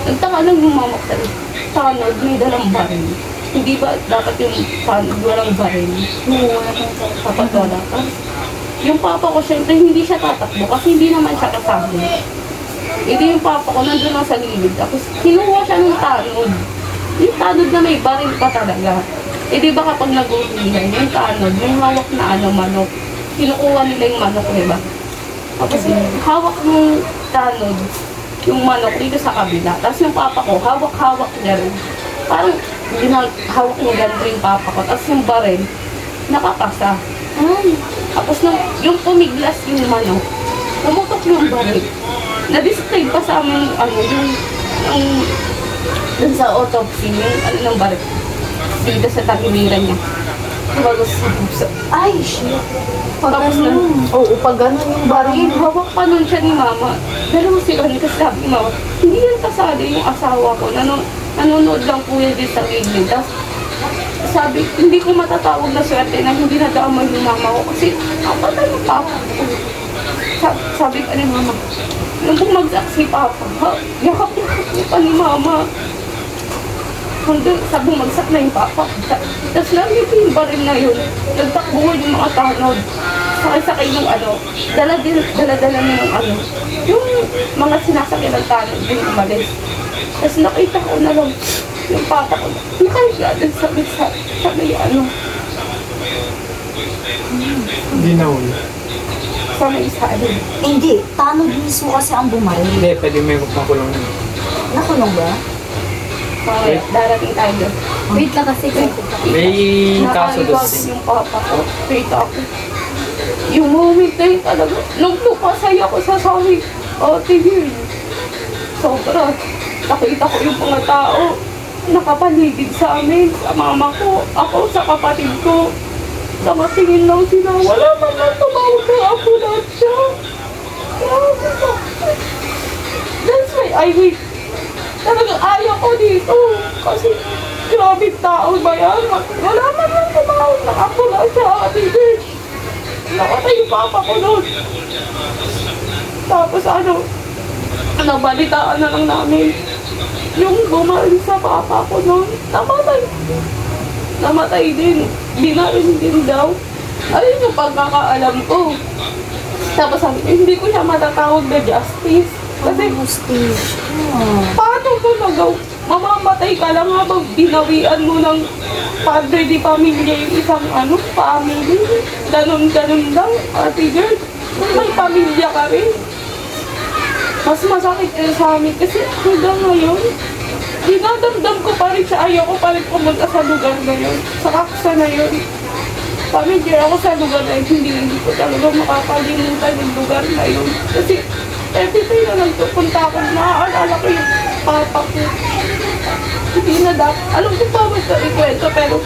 Nagtaka lang yung mama ko sa tanod, may dalang baril. Hindi ba dapat yung tanod walang baril? Oo, wala kang Dapat wala. Tapos, yung papa ko, syempre, hindi siya tatakbo kasi hindi naman siya kasama. Hindi yung papa ko, nandun lang sa gilid. Tapos, kinuha siya ng tanod. Yung tanod na may baril pa talaga. Di ba kapag nag-uwihan, yung tanod, yung hawak na manok, kinukuha nila yung manok, di ba? Tapos, hawak ng tanod, yung manok dito sa kabila. Tapos yung papa ko, hawak-hawak niya rin. Parang, hawak niya ganito yung papa ko. Tapos yung baril, nakakasa. Tapos yung pumiglas yung manok, pumutok yung baril. Na-describe pa sa amin yung dun sa autopsy, yung ng baril. Dito sa tagiliran niya. Bago sa puso. Ay, shit. Tapos Oo, pag ganun yung baril. hawak pa nun siya ni mama. Dalawa sila ni kasi sabi ni mama, hindi yan kasali yung asawa ko. Nanonood lang po yan din sa gilid. Tapos sabi, hindi ko matatawag na swerte na hindi nadamay yung mama ko kasi napatay yung papa ko. Sabi pa ni mama, nung bumagsak si papa, yakap-yakap niya pa ni mama. Hanggang sa bumagsak na yung papa. Tapos namin yung baril na yun, nagtakbuhan yung mga tanod. Sakay-sakay yung dala-dala na yung yung mga sinasakyan ng tanod, yung umalis. Tapos nakita ko na lang yung papa ko, nakahiga din sa may Hindi na ulo. sa may salin. Hindi, tanod mismo kasi ang bumaril. Hindi, pwede may makulong na. Nakulong ba? Okay, darating tayo. Wait lang kasi. May kaso doon. Nakaliwag yung papa ko. Kita ko. Yung moment na yun talaga, nung lupasay ako sa sawi, tigil. Sobra. Nakita ko yung mga tao, nakapaligid sa amin, sa mama ko, ako sa kapatid ko. Nakatingin lang sila, wala man lang tumawag ng ambulansya. Grabe ko. That's why I wait. Talagang ayaw ko dito. Kasi grabe tao ba yan? Wala man lang tumawag ng ambulansya, Ate Bitch. Nakatay yung papa ko nun. Tapos nabalitaan na lang namin. Yung bumaril sa papa ko nun, namatay. Namatay din. Binaril din daw. Ayun yung pagkakaalam ko. Tapos sabi, hindi ko siya matatawag na justice. Kasi, paano ko nagaw? Mamamatay ka lang habang binawian mo ng padre di pamilya yung isang family. Ganun lang, Ate Girl. May pamilya ka rin. Mas masakit yun sa amin kasi hanggang ngayon, dinadamdam ko pa rin siya. Ayaw ko pa rin pumunta sa lugar na yun. Sa kaksa na yun. Pamilya ako sa lugar na yun. Hindi ko talaga makakalimutan yung lugar na yun. Kasi every time na nagpupunta ako, naaalala ko yung papa ko. Hindi na dapat. Alam ko pa ito ikwento pero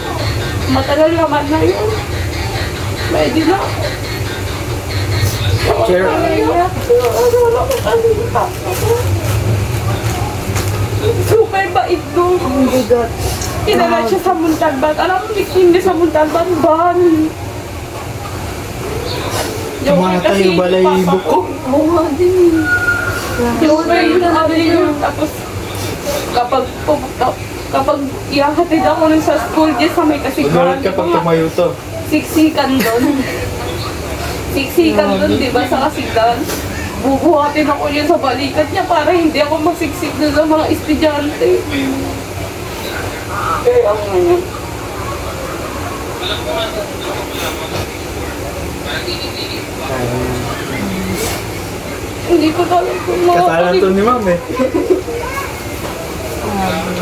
matagal naman na yun. Pwede na. Sure. Alala ko kasi yung papa ko. Super bait doon. Ang bigat. Kinala siya sa Montalban. Alam mo, hindi sa Montalban, ban. Tumatay yung balayibo ko. Oo nga din. Yung yun. Tapos, kapag ihahatid ako nun sa school, dyan sa may kasiguran, Ulit kapag tumayo to. siksikan doon. Siksikan doon, di ba, sa kasigan. Bubuhatin ako yun sa balikat niya para hindi ako masiksik doon sa mga estudyante. Kaya ngayon. Hindi ko talaga Kasalan to ni ma'am eh.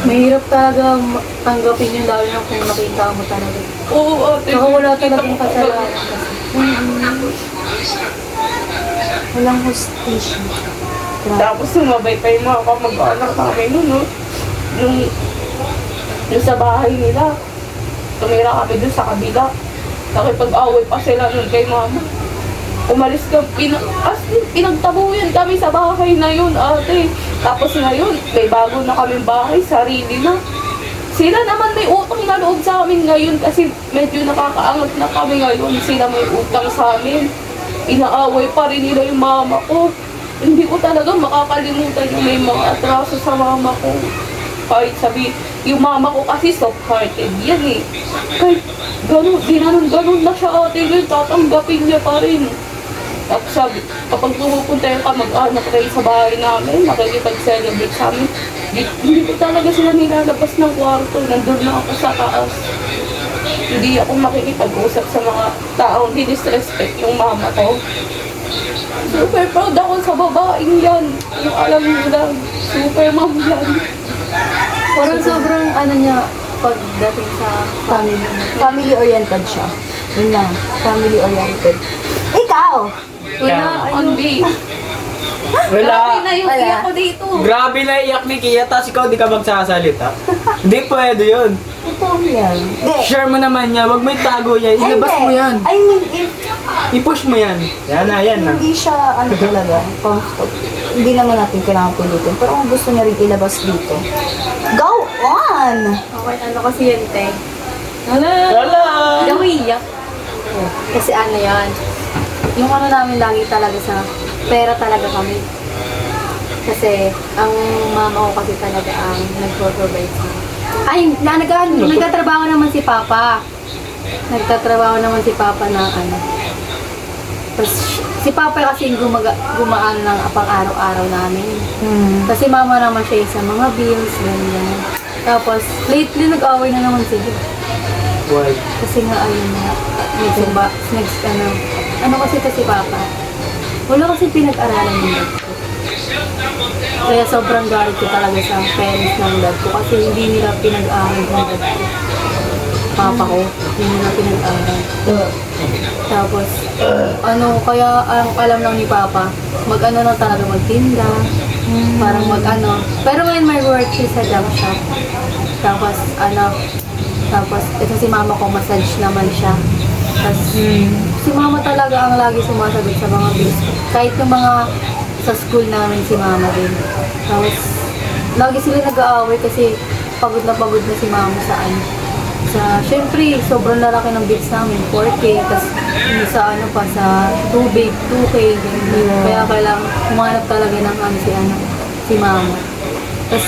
Mahirap talaga tanggapin yun lalo na kung nakita mo talaga. Oo, ate. Saka wala talagang kasalanan kasi. Walang hostation. Grabe. Tapos sumabay pa yung mga kamag-anak namin nun, no? Yung sa bahay nila. Tumira kami dun sa kabila. Nakipag-away pa sila nun kay mama. Umalis ka, pinagtabuyan kami sa bahay na yun, ate. Tapos ngayon, may bago na kaming bahay, sarili na. Sila naman may utang na loob sa amin ngayon kasi medyo nakakaangat na kami ngayon. Sila may utang sa amin. Inaaway pa rin nila yung mama ko. Hindi ko talaga makakalimutan yung may mga atraso sa mama ko. Kahit sabi, yung mama ko kasi soft-hearted yan eh. Kahit ganun na siya ate, yun, tatanggapin niya pa rin. Tapos sabi, kapag pumupunta yung kamag-anak kayo sa bahay namin, nakikipag-celebrate sa amin, hindi ko talaga sila nilalabas ng kwarto, nandun na ako sa taas. Hindi ako makikipag-usap sa mga taong dinisrespect yung mama ko. Super proud ako sa babaeng yan. Yung alam niyo lang, super mom yan. Parang sobrang ano niya pagdating sa family. Family-oriented siya. Yun lang. Family-oriented. Ikaw! Wala, On B. Wala. na yung Wala. iyak ko dito. Grabe na iyak ni Kia, tapos ikaw di ka magsasalita. Hindi pwede yun. Ito yan. Hindi. Share mo naman niya, wag mo itago yan. Ilabas mo yan. I mean, if I-push mo yan. Yan na, yan na. hindi siya, ano talaga, comfortable. Hindi naman natin kailangan pilitin. Pero kung gusto niya rin ilabas dito, go on! Okay, ano kasi yun, te? Hala. Wala. Hindi ako iiyak. Kasi ano yan, yung ano namin lagi talaga sa pera talaga kami. Kasi ang mama ko kasi talaga ang nag-provide sa ay, nagtatrabaho naman si Papa. Nagtatrabaho naman si Papa na ano. Tapos si Papa kasi yung gumaan ng pang-araw-araw namin. Kasi mama naman siya sa mga bills, ganyan. Tapos lately nag-away na naman sila. Why? Kasi nga ayun na, ano kasi ito si Papa? Wala kasi pinag-aralan ng dad ko. Kaya sobrang galit ko talaga sa parents ng dad ko kasi hindi nila pinag-aral ng dad ko. Papa ko, hindi nila pinag-aral. Tapos, kaya ang alam lang ni Papa, mag-ano lang talaga magtinda, parang mag-ano. Pero ngayon may work siya sa junk shop. Tapos ito si mama ko, massage naman siya. Tapos si mama talaga ang lagi sumasagot sa mga bills. Kahit yung mga sa school namin si mama din. Tapos lagi sila nag-aaway kasi pagod na si mama sa ano. Syempre, sobrang lalaki ng bills namin, 4K, tapos sa sa tubig, 2K, ganyan. Kaya kailangan humanap talaga ng si mama. Tapos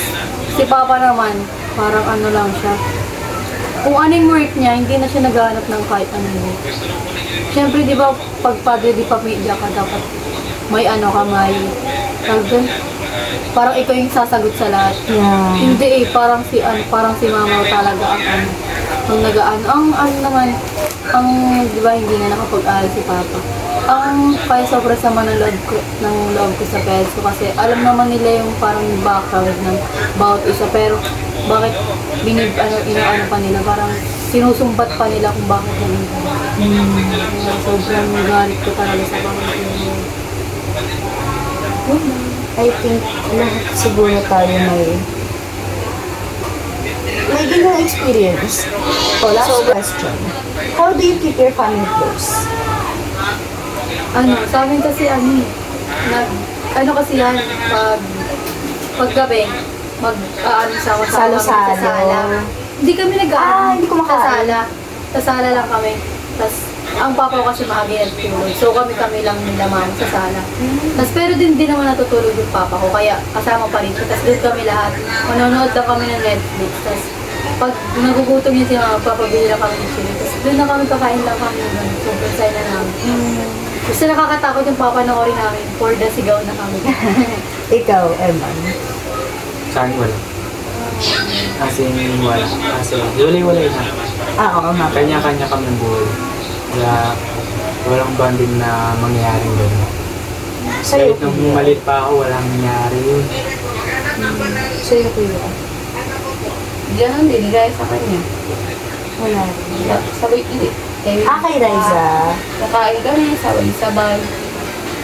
si papa naman, parang ano lang siya. Kung anong work niya, hindi na siya naghahanap ng kahit anong work. Siyempre, di ba, pag padre di pamilya ka, dapat may parang ikaw yung sasagot sa lahat. Yeah. Hindi parang si mama talaga ang di ba, hindi na nakapag-aral si Papa. Kaya sobrang sama ng loob ko sa parents ko kasi alam naman nila yung parang background ng bawat isa, pero bakit inaano pa nila, parang sinusumbat pa nila kung bakit ganito. Sobrang galit ko talaga sa pamilya. I think lahat siguro tayo may ganung experience. Last question. How do you keep your family close? Sa amin kasi kasi yan, paggabi, sama-sama Salo-salo. sa sala. Hindi kami Hindi ko makain. Sa sala lang kami. Tapos, ang papa ko kasi maaga yan tulog. So, kami lang nila mama sa sala. Tapos, pero din naman natutulog yung papa ko. Kaya, kasama pa rin siya. Tapos, doon kami lahat. Manonood lang kami ng Netflix. Tapos, pag nagugutom yun si mama, papabili lang kami ng chili. Tapos, doon na kami kakain lang kami. Sobrang saya na namin. Kasi nakakatakot yung papanoorin namin. For the sigaw na kami. Ikaw, Eman. Saan wala? Kasi wala. Kasi wala-wala na. Oo nga. Kanya-kanya kami buhay. Walang bonding na mangyayaring gano'n. Sa'yo, Kahit nung kuya. maliit pa ako, walang nangyari yun. Sa'yo, kuya. Ganon din, gaya sa kanya. Wala. Sabay, hindi. Eh, Kay Liza. Kakain kami, sabay-sabay.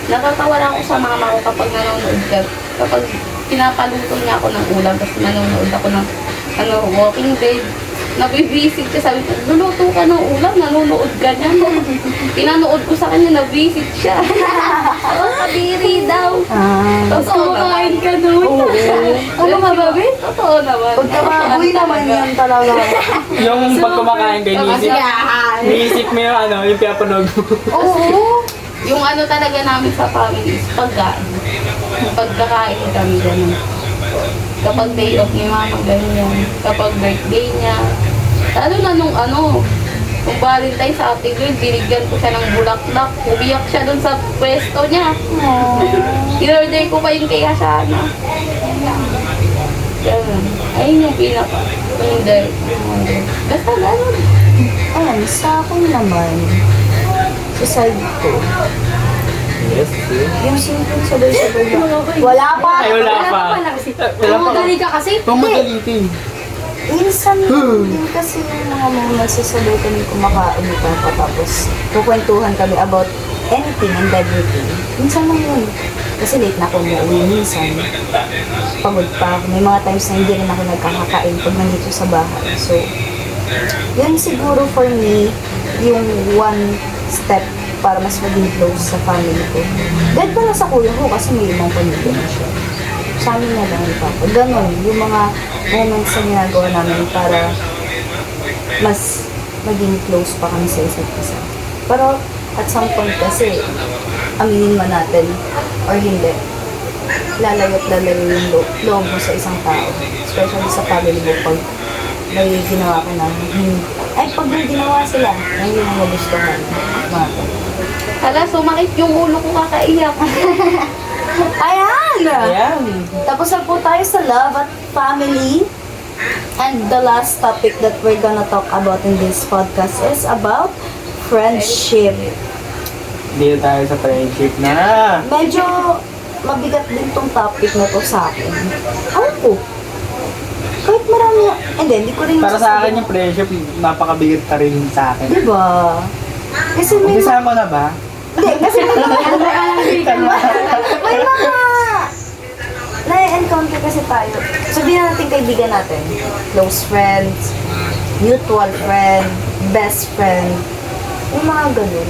Natatawa lang ako sa mama ko kapag nanonood ka. Kapag pinapaluto niya ako ng ulam, tapos nanonood ako ng Walking Dead. Nabibisit siya, sabi ko, luluto ka ng ulam, nanonood ka niya. Pinanood ko sa kanya, nabisit siya. Ang kabiri daw. Tapos Totoo kumakain naman. ka nun. Oo. Ano nga ba, Bin? Totoo naman. Pagkababoy naman yan talaga. Yung pag kumakain kayo, niisip mo yung yung pinapanood mo. Oo. Yung talaga namin sa family is pagkain. Pagkakain kami ganun. Kapag day off ni mama, ganyan. Kapag birthday niya. Lalo na nung kung Valentine's sa Ate Girl, binigyan ko siya ng bulaklak. Umiyak siya dun sa pwesto niya. In-order ko pa yung kay Hashana. Ganun. Ayun yung pinaka. Hindi. Basta ganun. Ayan, sa akin naman, sa side ko, Yes, yung simple sabay-sabay lang. Wala pa. Ay, wala pa. Wala kasi. Wala pa. Madali ka kasi. Pamadalitin. Minsan din kasi yung mga moments sa sabay kami kumakain pa tapos kukwentuhan kami about anything and everything. Minsan lang yun. Kasi late na ako umuwi minsan. Pagod pa ako. May mga times na hindi rin ako nagkakakain pag nandito sa bahay. So, yun siguro for me, yung one step para mas maging close sa family ko. Dahil pala sa kuya ko kasi may limang pamilya na siya. Sa amin na lang yung papa. Ganon, yung mga moments na ginagawa namin para mas maging close pa kami sa isa't isa. Pero at some point kasi, aminin man natin or hindi, lalayo at lalayo yung loob mo sa isang tao. Especially sa family mo pag may ginawa ka na ay pag may ginawa sila, na hindi mo magustuhan. Mga ganun. Hala, sumakit yung ulo ko kakaiyak. Ayan! Ayan. Tapos na po tayo sa love at family. And the last topic that we're gonna talk about in this podcast is about friendship. Dito tayo sa friendship na. Medyo mabigat din tong topic na to sa akin. Ano po? Kahit marami, hindi ko rin Para sa masasabi. akin yung friendship, napakabigat pa rin sa akin. Diba? Kasi may Umpisa mo na ba? Hindi, kasi may mga na-encounter kasi tayo. Sabihin natin kaibigan natin. Close friends, mutual friend, best friend. Yung mga ganun.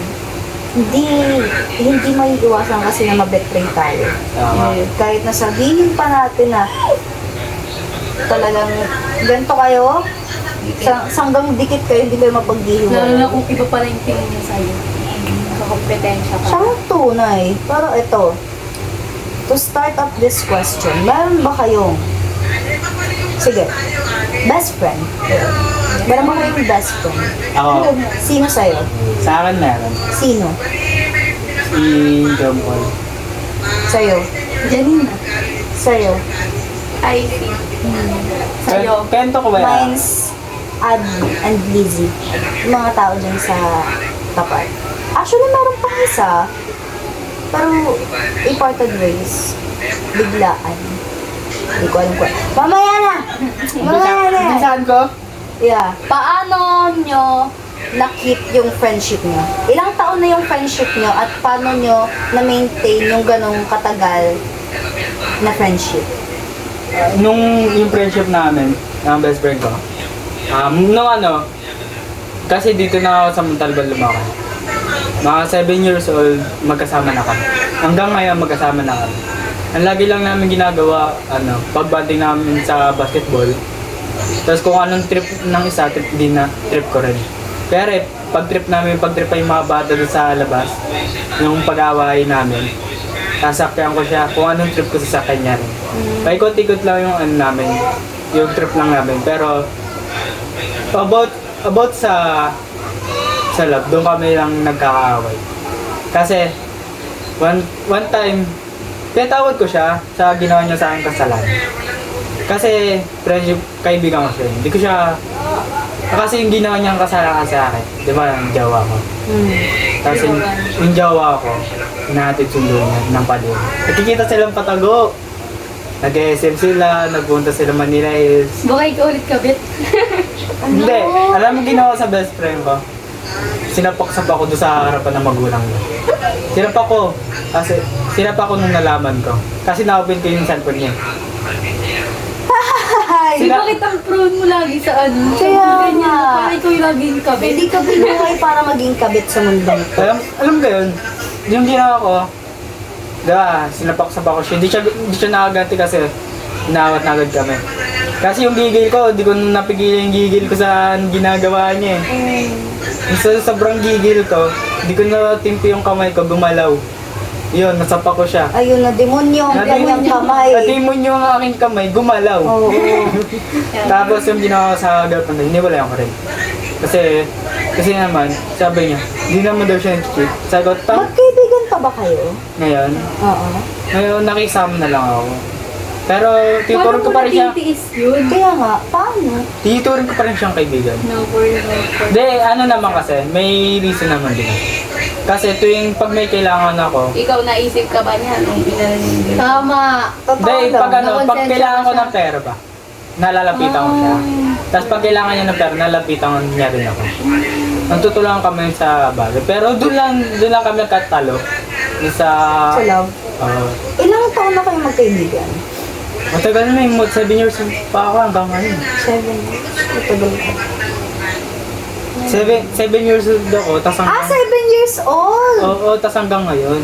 Hindi may iwasan kasi na mabetray tayo. Tama. Kahit na sabihin pa natin na talagang ganito kayo, sanggang dikit kayo, hindi kayo Lalo na mapaghihiwalay. kung iba pala yung tingin niya sa'yo. Kakompetensya ka. Siya ang tunay. Pero ito, to start up this question, meron ba kayong, sige, best friend? Meron ba kayong best friend? Ako, Sino sa'yo? sa akin meron. Sino? Si John Paul. Sa'yo? Janina. Sa'yo? I see. Sa'yo. Kwento ko ba yan? Mine's Ad and Lizzie. Yung mga tao dyan sa tapat. Actually, meron pang isa. Pero, parted ways. Biglaan. Hindi ko alam ko. Mamaya na! Mamaya na! Umpisaan ko? Yeah. Paano nyo na-keep yung friendship nyo? Ilang taon na yung friendship nyo at paano nyo na-maintain yung ganong katagal na friendship? Nung yung friendship namin, ng best friend ko, nung kasi dito na ako sa Montalban lumaki. Mga 7 years old, magkasama na kami. Hanggang ngayon, magkasama na kami. Ang lagi lang namin ginagawa, pagbanding namin sa basketball. Tapos kung anong trip ng isa, trip din na, trip ko rin. Kaya pag trip pa yung mga bata doon sa labas, yung pag-away namin, sasakyan ko siya kung anong trip ko sa kanya rin. Paikot-ikot lang yung namin, yung trip lang namin. Pero, about sa love, doon kami lang nagkakaaway. Kasi, one time, pinatawad ko siya sa ginawa niya sa akin kasalanan. Kasi, friendship, kaibigan ko siya. Hindi ko siya, kasi yung ginawa niyang kasalanan sa akin, di ba, yung jowa ko. Tapos yung jowa ko, Hinahatid sundo niya ng pader. Nakikita silang patago. Nag-SM sila, nagpunta sila Manila Hills. Baka ikaw ulit kabit. Hindi, alam mo ginawa sa best friend ko? Sinapak-sap ako doon sa harapan ng magulang ko. Sinapak ko nung nalaman ko. Kasi na-open ko yung cellphone niya. Di bakit ang prone mo lagi sa ano? Kaya Ganyan, nga. parang ikaw yung laging kabit. Hindi ka binuhay para maging kabit sa mundong to. Alam ko yun, yung ginawa ko, sinapak-sap ako siya. Hindi siya nakaganti kasi inawat na agad kami. Kasi yung gigil ko, hindi ko napigilan yung gigil ko sa ginagawa niya eh. Sa sobrang gigil ko, hindi ko natimpi yung kamay ko, gumalaw. Yun, nasapa ko siya. Ayun na, demonyo ang kanyang kamay. Nademon yung aking kamay, gumalaw. Oo. Tapos yung ginawa ko sa girlfriend, hiniwalayan ko rin. Kasi naman, sabi niya, hindi naman daw siya nag-cheat. Sabi ko, Magkaibigan pa ba kayo? ngayon, Oo. nakisama na lang ako. Pero titurin ko pa rin siya, natitiis yun? Kaya nga, paano? titurin ko pa rin siyang kaibigan. Never. Hindi, ano naman kasi, may reason naman din. Kasi tuwing pag may kailangan ako, Ikaw naisip ka ba niya nung inanin din? Tama. Totoo hindi, lang. pag nakonsensya kailangan ko ka siya. ng pera ba, nalalapitan ko siya. Tapos pag kailangan niya ng pera, nalalapitan niya rin ako. Nagtutulungan kami sa bagay. Pero doon lang kami katalo. Sa... Sa love. Ilang taon na kayo magkaibigan? Matagal na yung 7 years pa ako hanggang ngayon. 7 years. Matagal ka. 7 years old ako, tas Ah, hanggang... 7 years old! Oo, tas hanggang ngayon.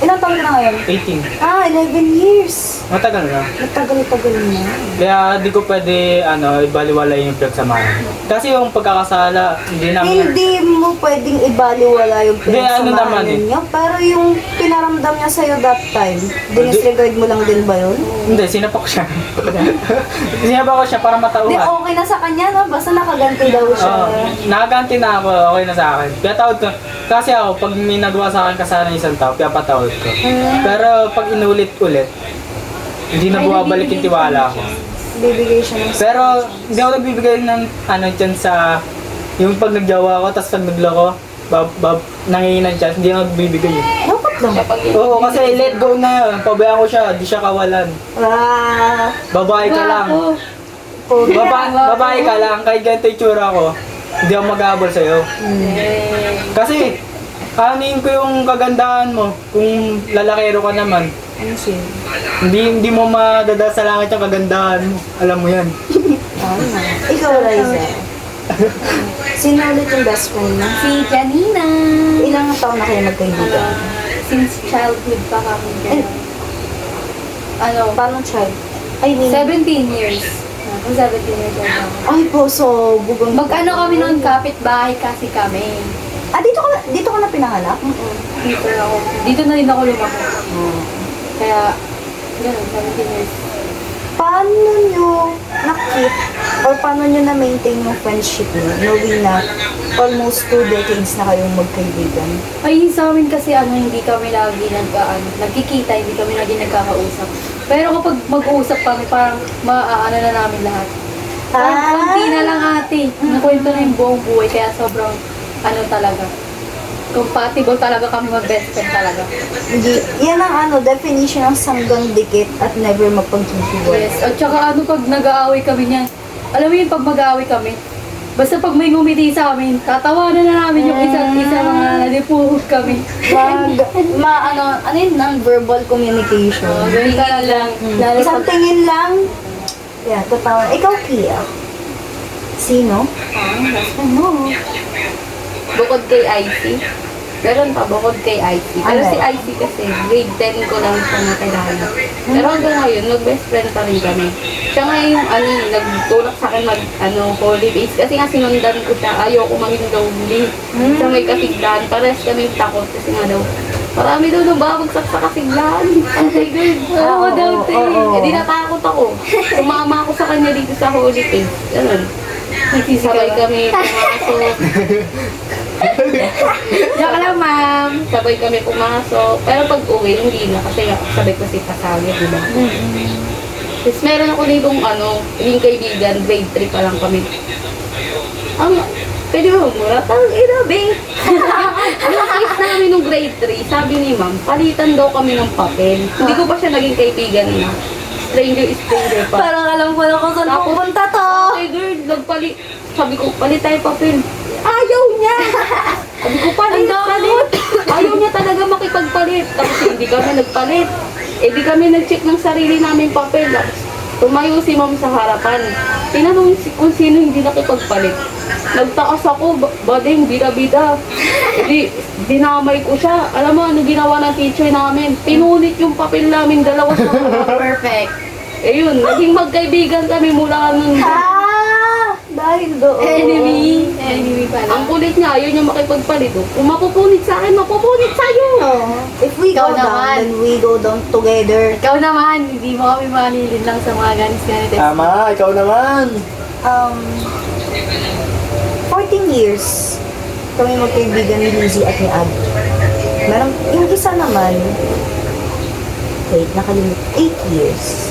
Ilang taon ka na ngayon? 18. Ah, 11 years. Matagal na. Matagal-tagal na. Kaya di ko pwede, ibaliwala yung pinagsamahan. Kasi yung pagkakasala, hindi namin... Hindi mo pwedeng ibaliwala yung Hindi, ano naman pinagsamahan eh. ninyo. Pero yung pinaramdam niya sa'yo that time, dinisregard mo lang din ba yun? Hindi, sinapak siya. Sinapak ko siya para Hindi, matauhan. okay na sa kanya, no? Basta nakaganti daw siya. Nakaganti na ako, okay na sa akin. Kaya tawad ko. Kasi ako, pag may nagawa sa akin kasalanan ng isang tao, kaya patawad ko. Pero pag inulit-ulit, hindi na bumabalik yung tiwala ko. Bibigay siya ng... Pero hindi ako nagbibigay ng dyan sa yung pag nagjawa ko, tapos pag nagloko, nanginginan chance, hindi ako nagbibigay yun. Dapat lang. Oo, kasi let go na yun. Pabayaan ko siya, di siya kawalan. Ah, Babae ka lang. Babae ka lang, kahit ganito yung tsura ko, hindi ako mag-aabol sa'yo. Kasi, kanin ko yung kagandahan mo, kung lalakero ka naman. ano siya? Hindi mo madadala sa langit yung kagandahan mo. Alam mo yan. Tama. Ikaw, Liza. Sino ulit yung best friend mo? Si Janina. Ilang taon na kayo magkaibigan? Since childhood pa kami. Eh, Ano? paano child? I mean, 17 years. Ako 17 years old ako. ay po, so bugong... Mag-ano kami noon, kapitbahay kasi kami. Ah, dito ka na pinanganak? Dito na rin ako lumaki. Kaya, gano'n, 17 years. Paano nyo na-keep or paano nyo na-maintain yung friendship nyo knowing na almost 2 decades na kayong magkaibigan? Ay, sa amin kasi hindi kami lagi nagkikita, hindi kami lagi nagkakausap. Pero kapag mag-uusap kami, parang maaano na namin lahat. Konti na lang ate. Nakwento na yung buong buhay, kaya sobrang talaga. Compatible talaga kami mag-best friend talaga. Hindi, yan ang definition ng sanggang dikit at never mapaghihiwalay. Yes. At saka pag nag-aaway kami niyan, alam mo yun, pag mag-aaway kami, basta pag may ngumiti sa amin, tatawanan na namin yung isa't isa, mga nalipuhog kami. Ano yun, non-verbal communication. Ganun ka lang. Lalo Isang pag, tingin lang, yeah, tatawa. Ikaw, Kia. Sino? ano, Bukod kay IC. Meron pa, bukod kay IC. Pero Ano? si IC kasi, grade 10 ko lang siya nakilala. Pero hanggang ngayon, mag-best friend pa rin kami. Siya nga yung nagtulak sa akin holy base. Kasi nga sinundan ko siya, ayoko maging lonely. Siya may kasiglahan. Parehas kami takot kasi nga daw, marami daw nababagsak sa kasiglahan. Okay, good. Oo, daw, te. oo. Eh, di natakot ako. Sumama ako sa kanya dito sa holy base. Ganun. Sabay kami pumasok. Diyan lang, ma'am. Sabay kami pumasok. Pero pag uwi, hindi na. Kasi sabay ko si Pasagya, di ba? Tapos meron ako ditong yung kaibigan, grade 3 pa lang kami. pwede mo mura? Tang ina, be. Yung case namin nung grade 3, sabi ni ma'am, palitan daw kami ng papel. Hindi ko pa siya naging kaibigan na. Stranger pa. Parang alam ko na kung saan Tapos, pupunta to. Okay, girl, sabi ko, palit tayo papel. Ayaw niya! Sabi ko, palit. Ayaw niya talaga makipagpalit. Tapos hindi kami nagpalit. Eh di kami nag-check ng sarili namin papel. Tapos, tumayo si ma'am sa harapan. Tinanong kung sino hindi nakipagpalit. Nagtakas ako, bading, bida-bida. Eh di, dinamay ko siya. Alam mo, ano ginawa ng teacher namin? Pinunit yung papel namin dalawa sa harapan. Perfect. Eh yun, naging magkaibigan kami mula nun. Dahil doon. Enemy pala. Ang kulit niya, ayaw niya makipagpalit. Oh. Kung mapupunit sa akin, mapupunit sa'yo. If we Ikaw go down, naman. then we go down together. Ikaw naman, hindi mo kami manilin lang sa mga ganito. Tama, ikaw naman. 14 years kami magkaibigan ni Lizzie at ni Abby. Meron, yung isa naman, wait, nakalimut, 8 years.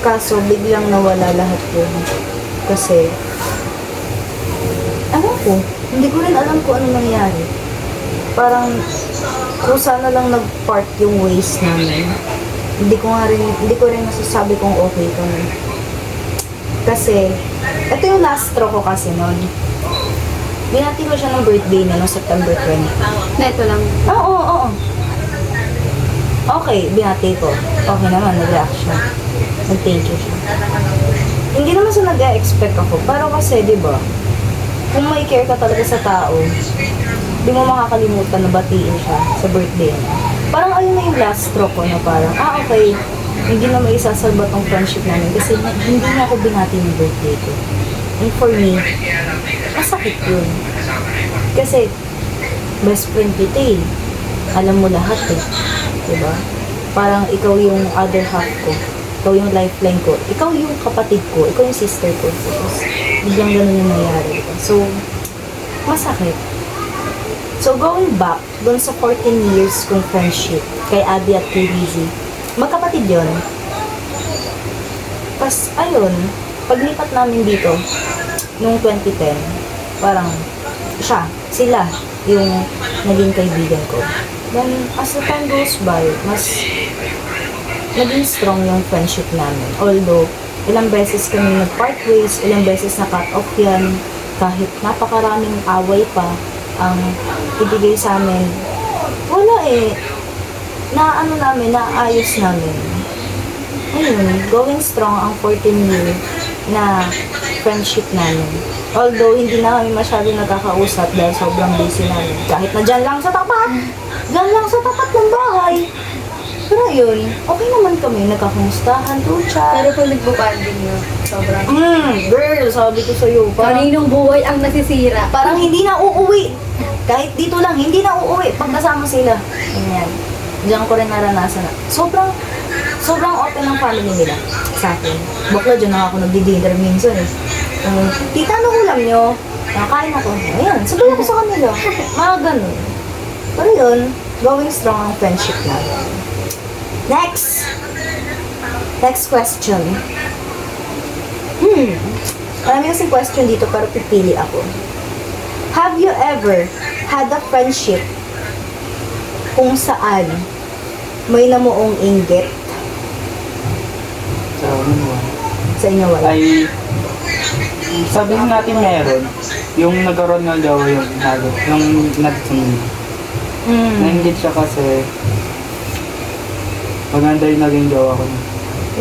Kaso biglang nawala lahat yun. Kasi, alam ko, hindi ko rin alam kung ano nangyari. Parang, kung sana lang nag-part yung ways namin. Hindi ko rin masasabi kung okay kami. Kasi, ito yung last straw ko kasi noon. Binati ko siya ng birthday niya no September 20. Neto lang. Oo. Okay, binati ko. Okay naman, nag-react siya. Nag-thank you siya. Hindi naman sa nag-expect ako. Pero kasi, di ba, kung may care ka talaga sa tao, di mo makakalimutan na batiin siya sa birthday niya. Parang ayun na yung last straw ko na parang, okay, hindi na may isasalba tong friendship namin kasi hindi niya ako binati ng birthday ko. And for me, masakit yun. Kasi, best friend kita eh. Alam mo lahat eh. Diba? Parang ikaw yung other half ko. Ikaw yung lifeline ko. Ikaw yung kapatid ko. Ikaw yung sister ko. Tapos, biglang ganun yung nangyari. Diba? So, masakit. So, going back, dun sa 14 years kong friendship kay Abby at kay Lizzie, magkapatid yun. Tapos, ayun, paglipat namin dito, nung 2010, parang, sila, yung naging kaibigan ko. Then, as the time goes by, mas naging strong yung friendship namin. Although, ilang beses kami nag-part ways, ilang beses na-cut off yan, kahit napakaraming away pa ang ibigay sa amin. Wala eh. Naayos namin. Ayun, going strong ang 14-year na friendship namin. Although, hindi na kami masyado nagkakausap dahil sobrang busy namin. Kahit na dyan lang sa tapat ng bahay. Pero yun, okay naman kami, nagkakamustahan, through chat. Pero kung nagbo-banding nyo, sobrang... Girl, sabi ko sa'yo, Kaninong buhay ang nasisira? parang hindi na uuwi. Kahit dito lang, hindi na uuwi pag kasama sila. Ganyan. Diyan ko rin naranasan na. Sobrang open ng family nila sa akin. Bakla dyan na ako nagdi-dinner minsan eh. Tita, ano ulam nyo? Nakain ako. Ayan, sabi ako sa kanila. Mga ganun. Pero yun, going strong ang friendship namin. Next question. Marami kasing question dito pero pipili ako. Have you ever had a friendship kung saan may namuong inggit? So, ano mo? Sa inyo wala? Ay, sabihin natin meron. Yung nagkaroon ng gawa yung nag-sing. Nainggit siya kasi maganda yung naging gawa ko.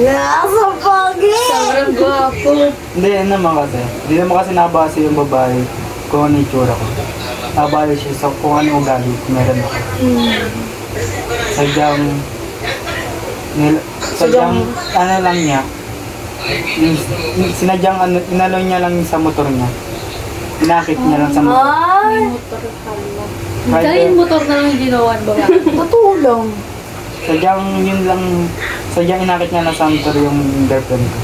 Nasa pogi! Sobrang gwapo. Hindi, Hindi naman kasi nabase yung babae kung ano yung itsura ko. Nabase siya sa kung ano ugali meron ako. Sadyang ano lang niya. Inalo niya lang sa motor niya. Inakit niya lang sa motor. Ay! Kaya yung motor na lang yung ginawan ba? Totoo lang. Sadyang inakit niya lang sa motor yung girlfriend ko.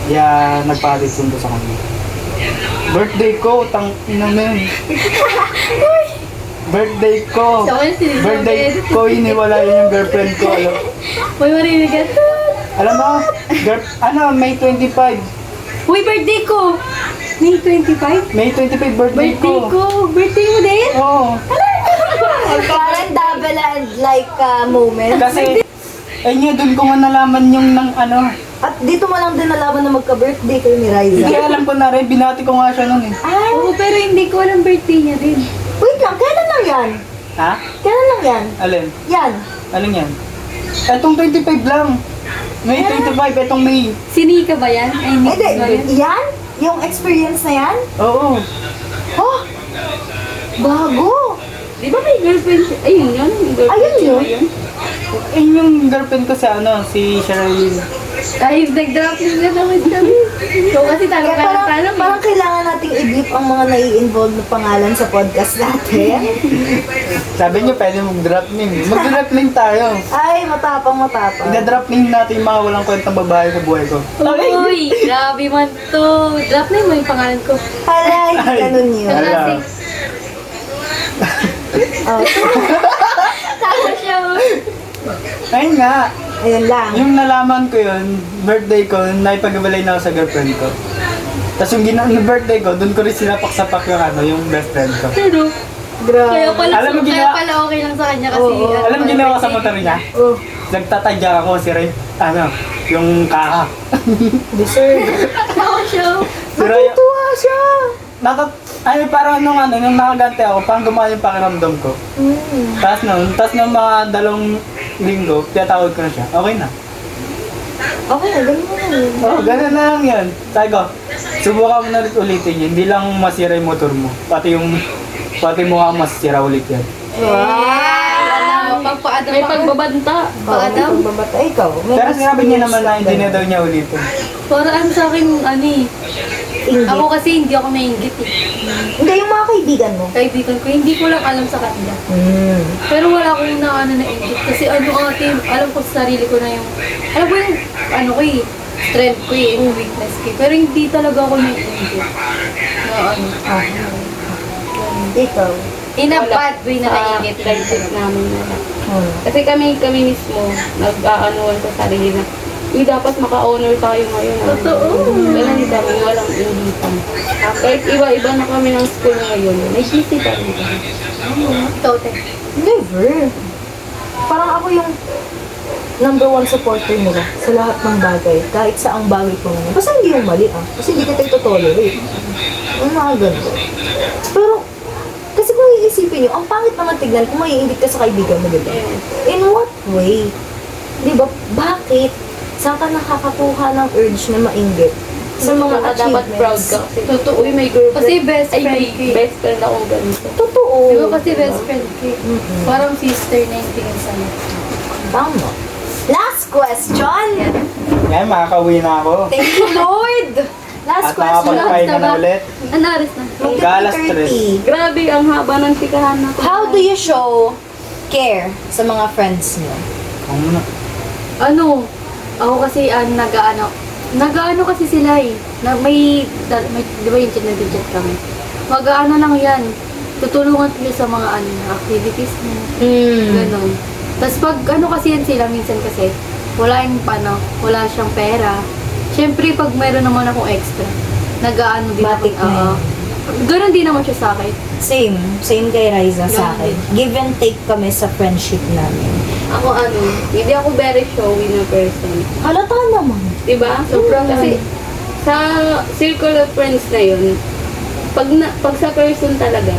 Kaya nagpalit sundo sa kanya. Birthday ko, ina mo yun. Birthday ko! Birthday ko, iniwala yun yung girlfriend ko. May marinigan. Alam mo, May 25. Uy, birthday ko! May 25? May 25 birthday Birthday ko! Birthday mo din? Oo. Parang double and like moment. Kasi, eh nga, doon ko nga nalaman yung ng ano. At dito mo lang din nalaman na magka-birthday kayo ni Hindi Riza. alam ko na rin, binati ko nga siya noon eh. Ay, Oo, pero hindi ko alam birthday niya din. wait lang, kailan lang yan? Ha? Kailan lang yan? Alin? Yan. Alin yan? Etong 25 lang. May 25, etong May. Si Nika ba yan? Ay, Nick Hindi, ba yan? yan? Yung experience na yan? Oo. Oh, bago. Di ba may girlfriend siya? Ayun yun, yung girlfriend Ayun siya yun. yun. Eh, yung girlfriend ko si ano, si Sherilyn. Ay, nag-drop din na naman kami. So, kasi Kaya parang kailangan nating i-beep ang mga nai-involve na pangalan sa podcast natin. Sabi niyo, pwede mag-drop name. Mag-drop name tayo. Ay, matapang. I-drop name natin yung mga walang kwentang babae sa buhay ko. Uy, grabe man to. Drop na mo yung pangalan ko. Hala, hindi ganun yun. Ala. Kasi, Oh, tama siya. Ayun nga, ayun lang. yung nalaman ko yun, birthday ko, naipag-ibalay na ako sa girlfriend ko. Tapos yung birthday ko, doon ko rin sinapak-sapak yung ano, yung best friend ko. Pero, Grabe. Alam mo ginawa- okay lang sa kanya kasi. Oo. Alam mo ginawa ko sa motor niya? Oh, Nagtatadya ako si Ray, ano, yung kaka. deserve. Tama siya. Si Ray, Natutuwa siya. ay parang nung nakaganti ako, parang gumana yung pakiramdam ko. Tapos nung mga 2 linggo, tinatawag ko na siya. Okay na. Okay, ganun mo na yun. Oh, ganun na lang yan. Sabi ko, subukan mo na ulitin yun. Hindi lang masira yung motor mo. Pati mo nga masira ulit yan. Pagpaadam May pagbabanta. Pag-adam? Pagbabata, ikaw. May Pero sinabi niya naman na hindi experience na daw niya ulitin. Parang sa akin, ano eh. Ingit. Ako kasi hindi ako maingit eh. Hindi, yung mga kaibigan mo. Kaibigan ko, hindi ko lang alam sa kanila. Pero wala akong na ingit. Kasi ano ate, alam ko sa sarili ko na yung, alam ko yung, ano ko eh, strength ko eh, yung weakness ko eh. Pero hindi talaga ako naiingit. Na ano, Ikaw. in a bad way na naingit. Friendship namin na lang. Hmm. Kasi kami mismo, nag-aanuan sa sarili na, uy, dapat maka-honor tayo ngayon. Totoo. Ganun kami, walang ingitan. Kahit iba-iba na kami ng school ngayon, may busy pa rin kami. Tote. Never. Parang ako yung #1 supporter nila sa lahat ng bagay. Kahit sa ang bagay ko ngayon. Basta hindi yung mali Kasi hindi kita ito-tolerate. Yung mga ganito. Pero, kasi kung iisipin nyo, ang pangit naman tignan kung maiingit ka sa kaibigan mo, diba? In what way? Diba? Bakit? Saan ka nakakakuha ng urge na mainggit? Sa mga Kaya dapat achievements. proud ka. Kasi, totoo, uy, may girlfriend. Kasi best Ay, friend may ko eh. best friend ako ganito. Totoo. Di ba kasi best friend ko eh. Parang sister na yung tingin sa'yo. Tama. Last question. Ngayon, makakauwi na ako. Thank you, Lord! Last At question. makapagpahinga na ulit. Anaris na. Galas 30. Grabe, ang haba ng tikahan na. How do you show care sa mga friends niyo? Ako muna. Ano, ako kasi nag-ano kasi sila eh. Na may di ba yung chat nag-chat kami? Mag-ano lang yan. Tutulungan sila sa mga activities mo. Ganon. Tapos pag ano kasi yan sila, minsan kasi, wala siyang pera. Siyempre, pag meron naman akong extra, nag-ano din Batik ako. na Ganon din naman siya sa akin. Same kay Riza sa Ganun akin. Give and take kami sa friendship namin. Ako hindi ako very showy na person. Halata naman. Diba? Sobrang Kasi sa circle of friends na yun, pag sa person talaga,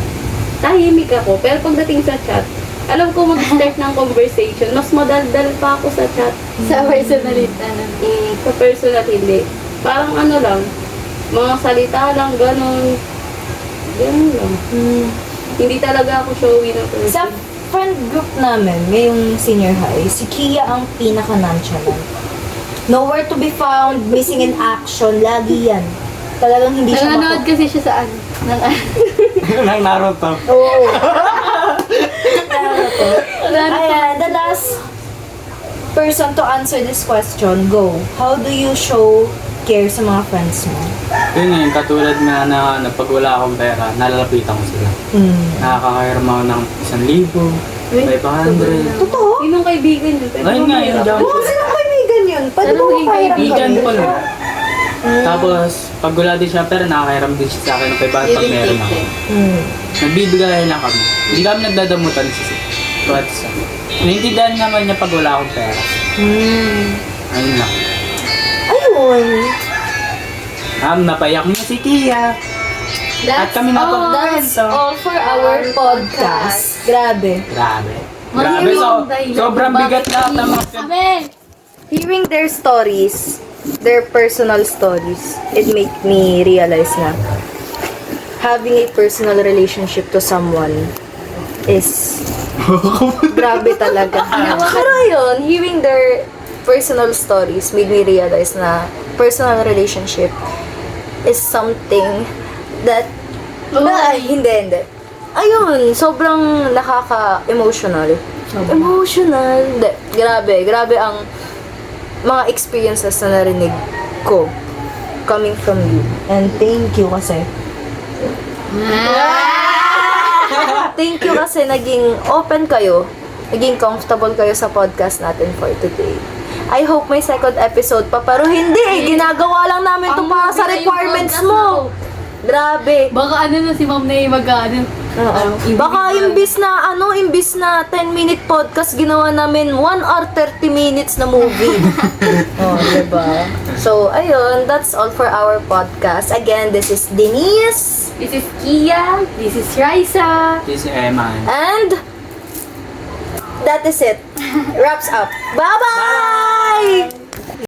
tahimik ako. Pero pagdating sa chat, alam ko mag-start ng conversation. Mas madaldal pa ako sa chat. Sa personality na. Sa personal, hindi. Parang ano lang, mga salita lang, ganun. Ganun lang. Hindi talaga ako showy na Sa person. friend group namin, ngayong senior high, si Kia ang pinaka-nonchalant. Nowhere to be found, missing in action, lagi yan. Talagang hindi siya Nanonood kasi siya sa ano. Nang Naruto. Oo. Ayan, the last person to answer this question, go. How do you show care sa mga friends mo? Yun nga, yung katulad na pag wala akong pera, nalalapitan ko sila. Nakakahiram ako ng 1,000, 500. Totoo? Sinong kaibigan yun? Pwede Ayun mo nga, mahirap. yung jump. Oo, sino kaibigan yun? Pwede Ano mo yung makahiram kaibigan Weekend kami? pa lang. Tapos, pag wala din siya pera, nakakairam din siya sa akin ng 500 pag meron ako. Nagbibigay lang kami. Hindi kami nagdadamutan si Tuwat sa. Naintindihan naman niya pag wala akong pera. Ayun lang. Ayun. Napayak niya si Kia. At kami That's napag-kwento. all for our podcast. Grabe. Grabe. Grabe, sobrang bigat lahat ng mga Hearing their stories, their personal stories, it make me realize na having a personal relationship to someone is grabe talaga. Pero yun, hearing their personal stories made me realize na personal relationship is something that hindi. Ayun, sobrang nakaka-emotional. Emotional. Grabe ang mga experiences na narinig ko coming from you. And thank you kasi. Thank you kasi naging open kayo, naging comfortable kayo sa podcast natin for today. I hope may second episode pa, pero hindi ginagawa lang namin ito para sa requirements mo. Grabe. Baka ano na si ma'am na yung Baka imbis na 10-minute podcast, ginawa namin 1 hour 30 minutes na movie. Diba? So, ayun, that's all for our podcast. Again, this is Denise. This is Kia. This is Raisa. This is Emma. And that is it. Wraps up. Bye-bye!